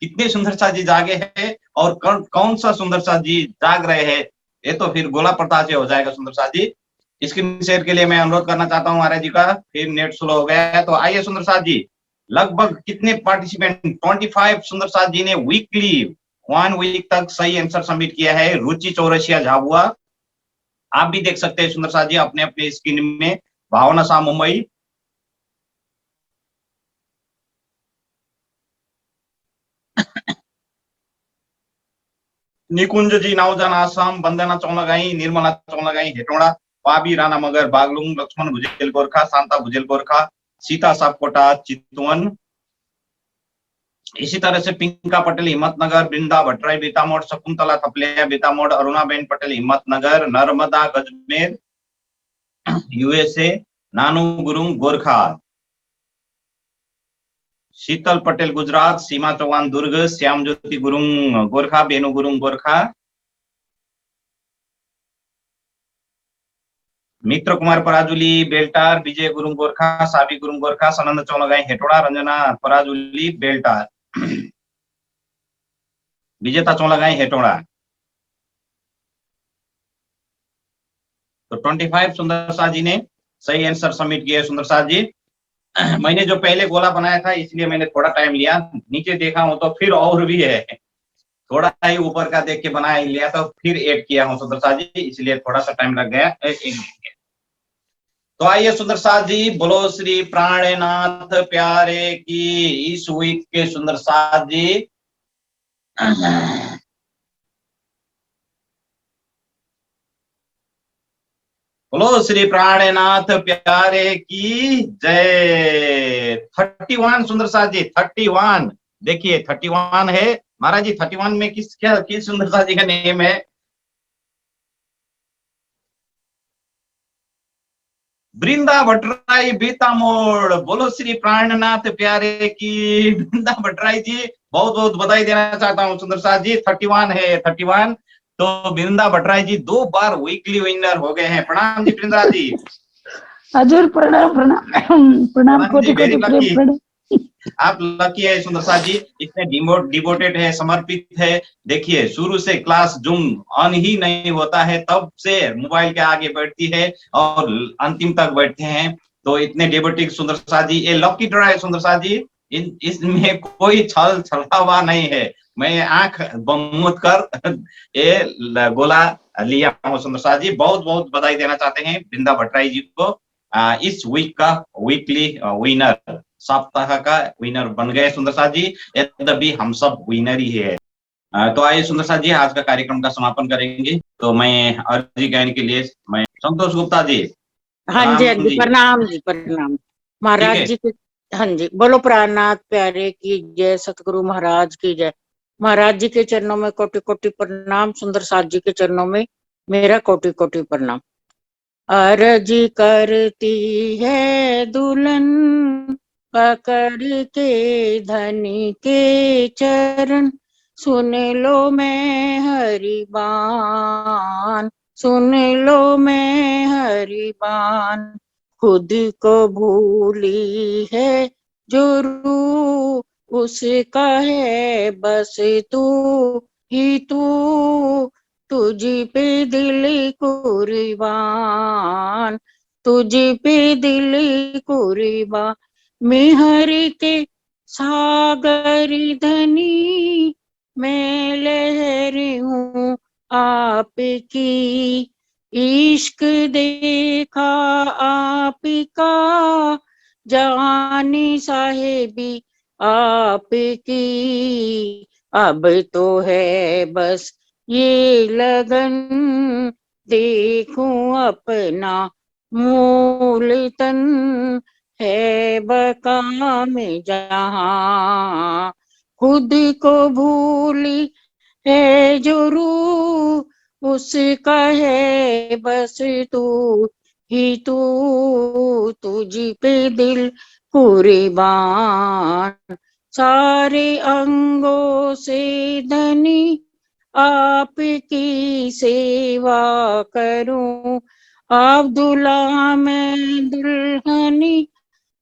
कितने सुंदर साथ जी जागे हैं और कौन सा सुंदर साथ जी जाग रहे हैं, ये तो फिर गोला प्रताप से हो जाएगा सुंदर साथ जी। स्क्रीन शेयर के लिए मैं अनुरोध करना चाहता हूँ महाराज जी का। फिर नेट स्लो हो गया है। तो आइए सुंदर साथ जी, लगभग कितने पार्टिसिपेंट? 25 सुंदर साथ जी ने वीकली 1 वीक तक सही आंसर सबमिट किया है। रुचि चौरसिया झाबुआ, आप भी देख सकते हैं सुंदर साथ जी अपने अपने स्क्रीन में। भावना शाह मुंबई, निकुंज जी नावजान आसाम, वंदना चौलगाई, निर्मला चौलगाई हेटोड़ा, पाबी राणा मगर बागलुंग, लक्ष्मण भुजेल गोरखा, शांता भुजेल गोरखा, सीता सापकोटा चितवन, इसी तरह से पिंका पटेल हिम्मतनगर, वृंदा भट्टराई बीतामोड़, शकुंतला थपलिया बीतामोड़, अरुणाबेन पटेल हिम्मतनगर, नर्मदा गजमेर यूएसए, नानू गुरुंग गोरखा, शीतल पटेल गुजरात, सीमा चौहान दुर्ग, श्याम ज्योति गुरुंग गोरखा, बेनू गुरुंग गोरखा, मित्र कुमार पराजुली बेल्टार, विजय गुरुंग गोरखा, साबी गुरुंग गोरखा, सनंद चौलगाई हेटोड़ा, रंजना पराजुली बेल्टार, विजेता चौलगाई हेटोड़ा। तो 25 सुंदर शाह जी ने सही आंसर सबमिट किया। सुंदर शाह जी, मैंने जो पहले गोला बनाया था इसलिए मैंने थोड़ा टाइम लिया, नीचे देखा हूं तो फिर और भी है, थोड़ा ही ऊपर का देख के बना लिया तो फिर ऐड किया हूं सुंदर शाह जी, इसलिए थोड़ा सा टाइम लग गया। तो आइए सुंदर शाह जी, बोलो श्री प्राणनाथ प्यारे की इस वीक के सुंदर शाह जी। बोलो श्री प्राणनाथ प्यारे की जय। 31 सुंदर शाह जी, 31 देखिए 31 है महाराज जी। 31 में किस सुंदर शाह जी का नेम है? वृंदा भट्टराई बीतामोड़। बोलो श्री प्राणनाथ प्यारे की। वृंदा भट्टराई जी बहुत बहुत बधाई देना चाहता हूँ सुंदर शाह जी। 31 है 31। तो वृंदा भट्टराई जी 2 बार वीकली विनर हो गए हैं। प्रणाम जी वृंदा जी। हजूर प्रणाम प्रणाम प्रणाम, कोटि कोटि प्रेम प्रणाम। आप लकी है सुंदर शाह जी, इतने डिवोटेड है, समर्पित है। देखिए शुरू से क्लास जूम ऑन ही नहीं होता है, तब से मोबाइल के आगे बैठती है और अंतिम तक बैठते हैं। तो इतने डिवोटेड सुंदर शाह जी, ये लकी ड्रा है सुंदर शाह जी, इसमें कोई छल छलावा नहीं है। मैं आंख बंद कर ये गोला लिया हूँ सुंदर शाह जी। बहुत बहुत बधाई देना चाहते हैं वृंदा भट्टराई जी को, इस वीक का वीकली विनर, सप्ताह का विनर बन गए सुंदर शाह जी। यद्यपि हम सब विनर ही है। तो आइए सुंदर शाह जी, आज का कार्यक्रम का समापन करेंगे। तो मैं अर्जी गायन के लिए मैं संतोष गुप्ता जी। हाँ जी, हाँ जी, प्रणाम जी, प्रणाम महाराज जी के। हाँ जी, बोलो प्राणनाथ प्यारे की जय, सतगुरु महाराज की जय। महाराज जी के चरणों में कोटि कोटि प्रणाम, सुंदर शाह जी के चरणों में मेरा कोटि कोटि प्रणाम। अर्जी करती है दुल्हन पकड़ के धनी के चरण, सुन लो मैं हरिबान, सुन लो मैं हरिबान। खुद को भूली है जो रूह उसका है बस तू ही तू, तुझ पे दिल कुर्बान, तुझ पे दिल कुर्बान। मेहर के सागर धनी मैं लहर हूँ आपकी, इश्क देखा आपका जानी साहेबी आपकी। अब तो है बस ये लगन, देखूं अपना मूल तन, है बका में जहां। खुद को भूली है जो रूह उसका है बस तू ही तू, तुझ पे दिल कुर्बान। सारे अंगों से धनी आपकी सेवा करूं, अब्दुल्ला मैं दुल्हनी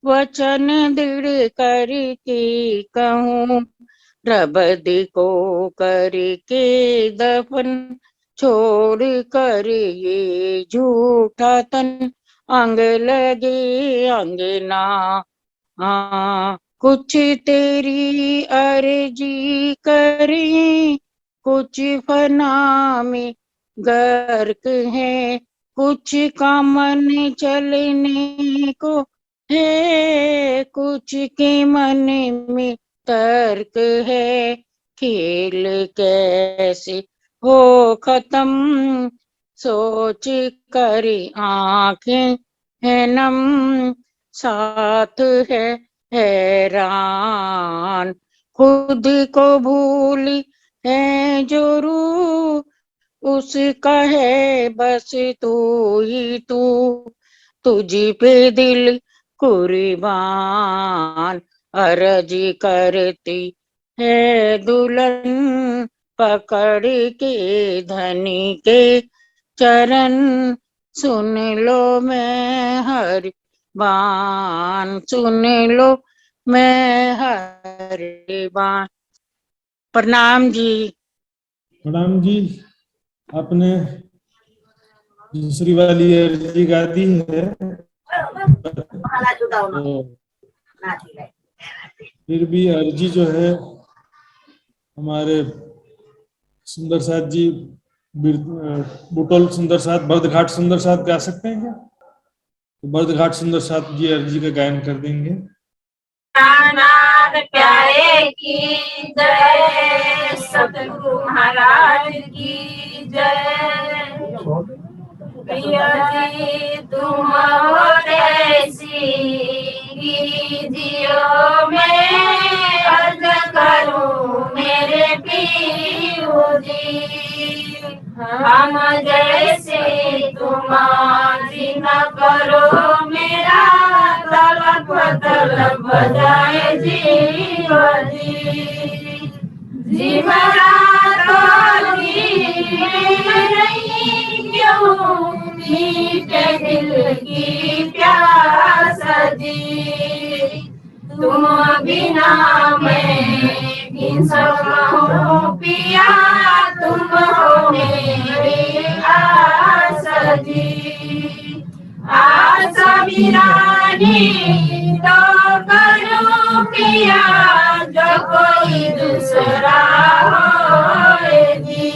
वचन दृढ़ करके कहूं। रबद को करके दफन छोड़ कर ये झूठा तन, अंग लगे अंगना। कुछ तेरी अर्जी करें, कुछ फना में गर्क है, कुछ का मन चलने को है, कुछ के मन में तर्क है। खेल कैसे हो खत्म सोच कर आंखें है नम, साथ है हैरान। खुद को भूली है जो रूह, उसका है बस तू ही तू। तुझी पे दिल कुर्बान अर्जी करती है दुल्हन, पकड़ के धनी के चरण सुन लो मैं हर बान, सुन लो मैं हर बान। प्रणाम जी। प्रणाम जी। आपने दूसरी वाली अर्जी गा दी है, तो फिर भी अर्जी जो है हमारे सुंदर साथ जी, बुटोल सुंदर साथ, बर्दघाट सुंदर साथ गा सकते हैं क्या? तो बर्दघाट सुंदर साथ जी अर्जी का गायन कर देंगे। नाथ प्यारे की जय, सतगुरु महाराज की जय। प्रिया जी तुम हो ऐसी कीजियो, मैं अर्ज करूं मेरे पीऊ जी। हम जैसे तुम न करो मेरा तलब तलब जाए जीव जी। जीवरा तो नहीं क्यों मीठे दिल की प्यास जी। तुम बिना मैं किन सकूं पिया, तुम हो मेरी आस जी। आस बिरानी तो करूं पिया, जो कोई दूसरा हो जी।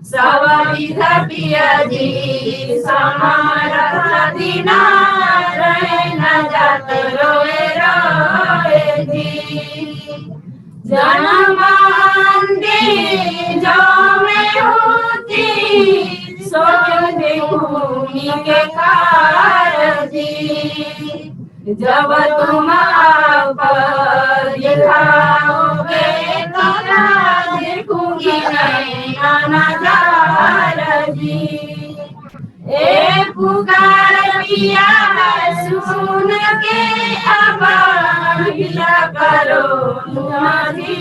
सब विध पिया जी समारथ दीना, रहे न जात रोए रोए जी। जन्म जो मैं होती, सोच देखूंगी के कारजी। जब तुम आप दिखाओगे तो देखूंगी नैना नजार जी। एक पुकार पिया सुन के आवाज करो नदी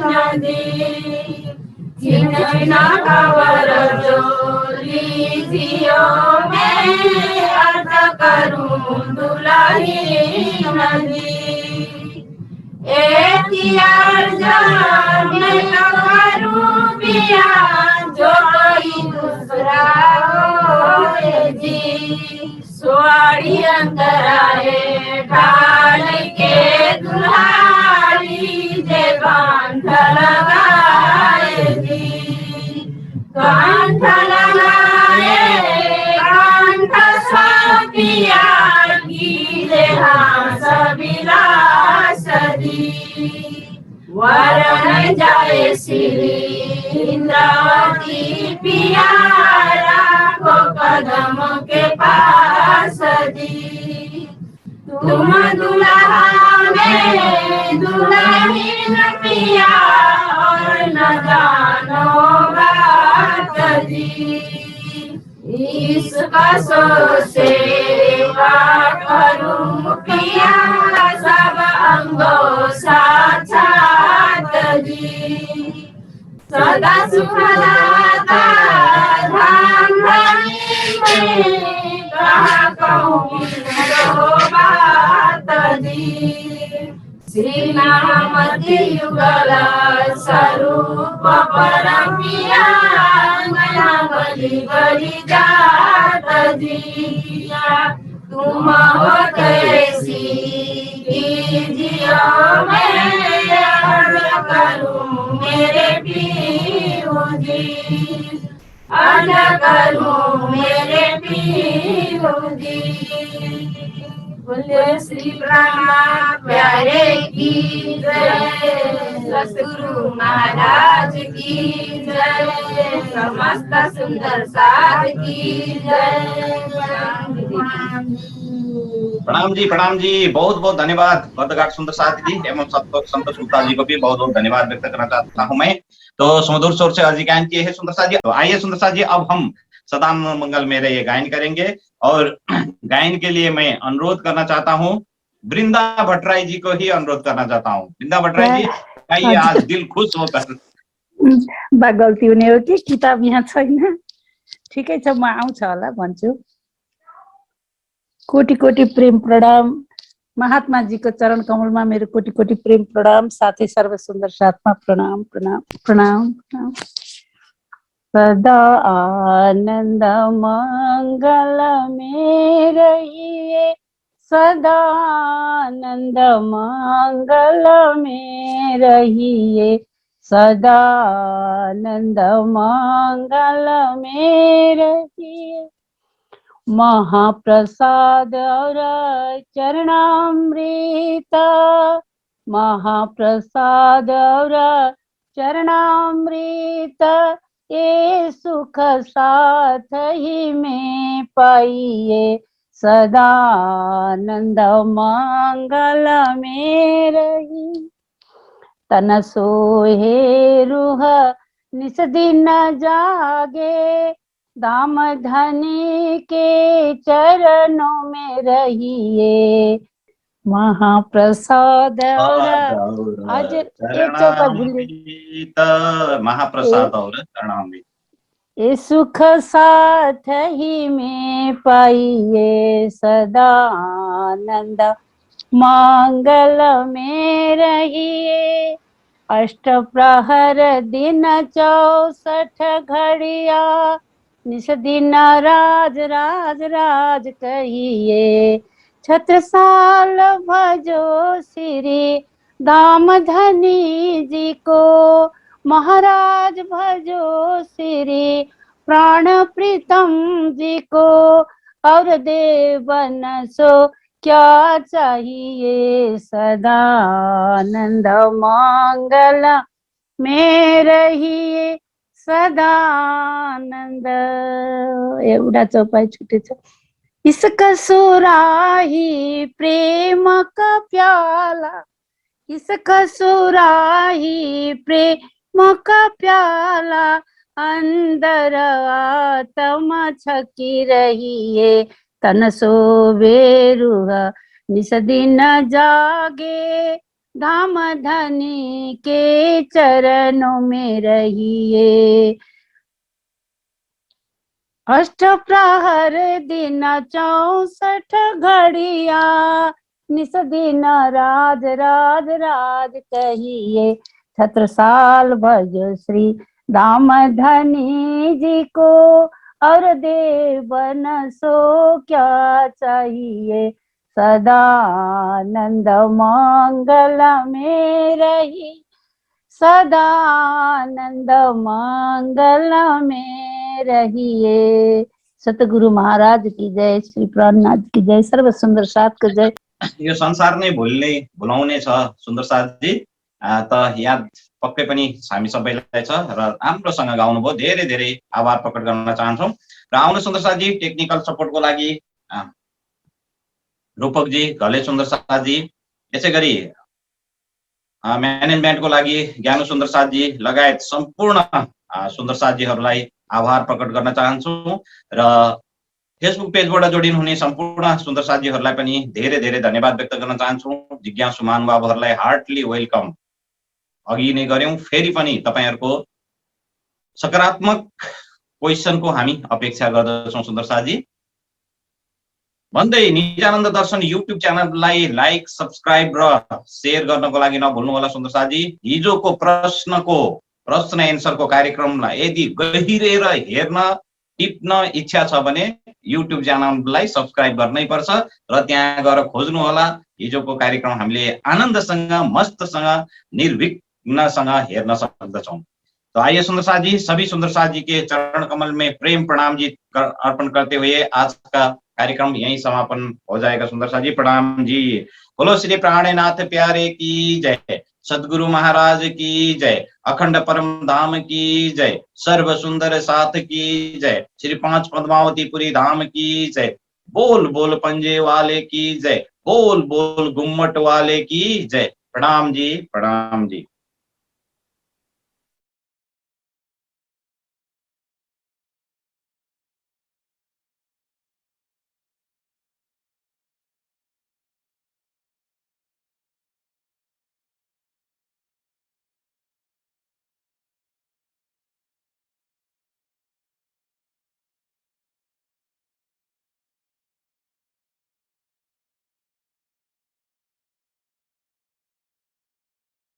नदी। चिन्ह खबर जो लीजियो, मैं अर्ज करूं दुलाही नदी। एक मैं करूं पिया, जो कोई दूसरा हो जी। सुआड़ी अंदर आए ढाल के दुल्हारी, जे कांठ लगाए जी। कांठ लगाए कांठ सापिया, गीले हास विलास जी। वरण जाए श्री इंद्रावती पिया, राखो कदम के पास जी। तुम दुल्हा में दुल्हन पिया, और न जानो बात जी। इसका सो सेवा करूं पिया, सब अंगों साथ साथ जी। सदा सुख दाता धाम धनी में, कहा कहूँ बात जी। श्री नामति युगल स्वरूप परम पिया, नया गली गली जात जी। तुम हो कैसी कीजियो, मैं अर्ज करूं मेरे पीऊ जी। अर्ज करूं मेरे पीऊ जी। बोले श्री ब्रह्मा प्यारे की जय, सतगुरु महाराज की जय, समस्त सुंदर साध की जय। प्रणाम जी, बहुत बहुत धन्यवाद बद्धघाट सुंदर साथ जी एवं संतोष गुप्ता जी को भी बहुत बहुत धन्यवाद व्यक्त करना चाहता हूं मैं। तो सुमधुर स्वर से अर्जी गायन किए हैं सुंदर साथ जी। तो आइए सुंदर साथ जी, अब हम सदा मंगल मेरे ये गायन करेंगे और गायन के लिए मैं अनुरोध करना चाहता हूँ, वृंदा भट्टराई जी को ही अनुरोध करना चाहता हूँ। वृंदा भट्टराई जी गाइए आज दिल खुश होकर। बा गल्ती हुने हो कि किताब यहाँ छैन। ठिकै छ, म आउँछ होला भन्छु। कोटि कोटि प्रेम प्रणाम। महात्मा जी को चरण कमल में मेरो कोटि कोटि प्रेम प्रणाम। साथै सर्व सुंदर साथमा प्रणाम प्रणाम प्रणाम प्रणाम। सदा आनंद मंगल में रहिए, सदा आनंद मंगल में रहिए, सदा आनंद मंगल में रहिए। महाप्रसाद और चरणामृत, महाप्रसाद और चरणामृत, ये सुख साथ ही में पाइए, सदा आनंद मंगल में रही। तन सोहे रूह निस दिन जागे, दाम धनी के चरणों में रहिए। महाप्रसाद और आज एक चौका भूल महाप्रसाद और चरणामृत, ये सुख साथ ही में पाइए, सदा आनंद मंगल में रहिए। अष्ट प्रहर दिन 64 घड़िया, निस दिन राज राज राज कहिए। छत्रसाल भजो श्री दाम धनी जी को, महाराज भजो श्री प्राण प्रीतम जी को, और देवन सो क्या चाहिए, सदा आनंद मंगल में रहिए, सदा आनंद। एउटा चौपाई छुटेछ। इसका सुराही प्रेम का प्याला, इसका सुराही प्रेम का प्याला, अंदर आत्मा छकी रहिए। तन सोवे रूह निस दिन जागे, धाम धनी के चरणों में रहिए। अष्ट प्रहर दिन 64 घड़िया, निस दिन राज राज राज कहिए। छत्रसाल भजो श्री दाम धनी जी को, और देवन सो क्या चाहिए, सदा आनंद मंगल में रही, सदा आनंद मंगल में रहिए। सतगुरु महाराज की जय, श्री प्राणनाथ की जय, सर्व सुंदर साथ को जय। यो संसार नै भुलाउने छ सुन्दर साथजी। त याद पक्कै पनि हामी सबैलाई छ र राम्रोसँग गाउनुभयो, धेरै धेरै आभार प्रकट गर्न चाहन्छौँ। र आउनु सुन्दर साथजी, टेक्निकल सपोर्टको लागि रूपक जी, घले सुन्दर साथजी, यसै गरी म्यानेजमेन्टको लागि ज्ञानु सुन्दर साथजी लगायत सम्पूर्ण सुन्दर साथजीहरूलाई आभार प्रकट गर्न चाहन्छु। र फेसबुक पेजबाट जोडिनु हुने सम्पूर्ण सुन्दर साथजीहरूलाई पनि धेरै धेरै धन्यवाद व्यक्त गर्न चाहन्छु। जिज्ञासु महानुभावहरूलाई हार्टली वेलकम। अघि नै गर्यौं, फेरि पनि तपाईहरुको सकारात्मक क्वेशनको हामी अपेक्षा गर्दछौं सुन्दर साथजी। भन्दै निजानन्द दर्शन युट्युब च्यानललाई लाइक, सब्स्क्राइब र शेयर गर्नको लागि नभुल्नु होला सुन्दर साथजी। हिजोको प्रश्न एन्सरको कार्यक्रमलाई यदि गहिरेर हेर्न टिप्न इच्छा छ भने युट्युब च्यानललाई सब्स्क्राइब गर्नै पर्छ र त्यहाँ गएर खोज्नु होला। हिजोको कार्यक्रम हामीले आनन्दसँग, मस्तसँग, निर्विघ्नसँग हेर्न सक्दछौं। तो आइए सुंदर साथ जी, सभी सुंदर साथ जी के चरण कमल में प्रेम प्रणाम जी अर्पण करते हुए आज का कार्यक्रम यहीं समापन हो जाएगा। सुंदर साथ जी प्रणाम जी। बोलो श्री प्राणनाथ प्यारे की जय, सदगुरु महाराज की जय, अखंड परम धाम की जय, सर्व सुंदर साथ की जय, श्री 5 पद्मावतीपुरी धाम की जय, बोल बोल पंजे वाले की जय, बोल बोल गुम्मट वाले की जय। प्रणाम जी, प्रणाम जी।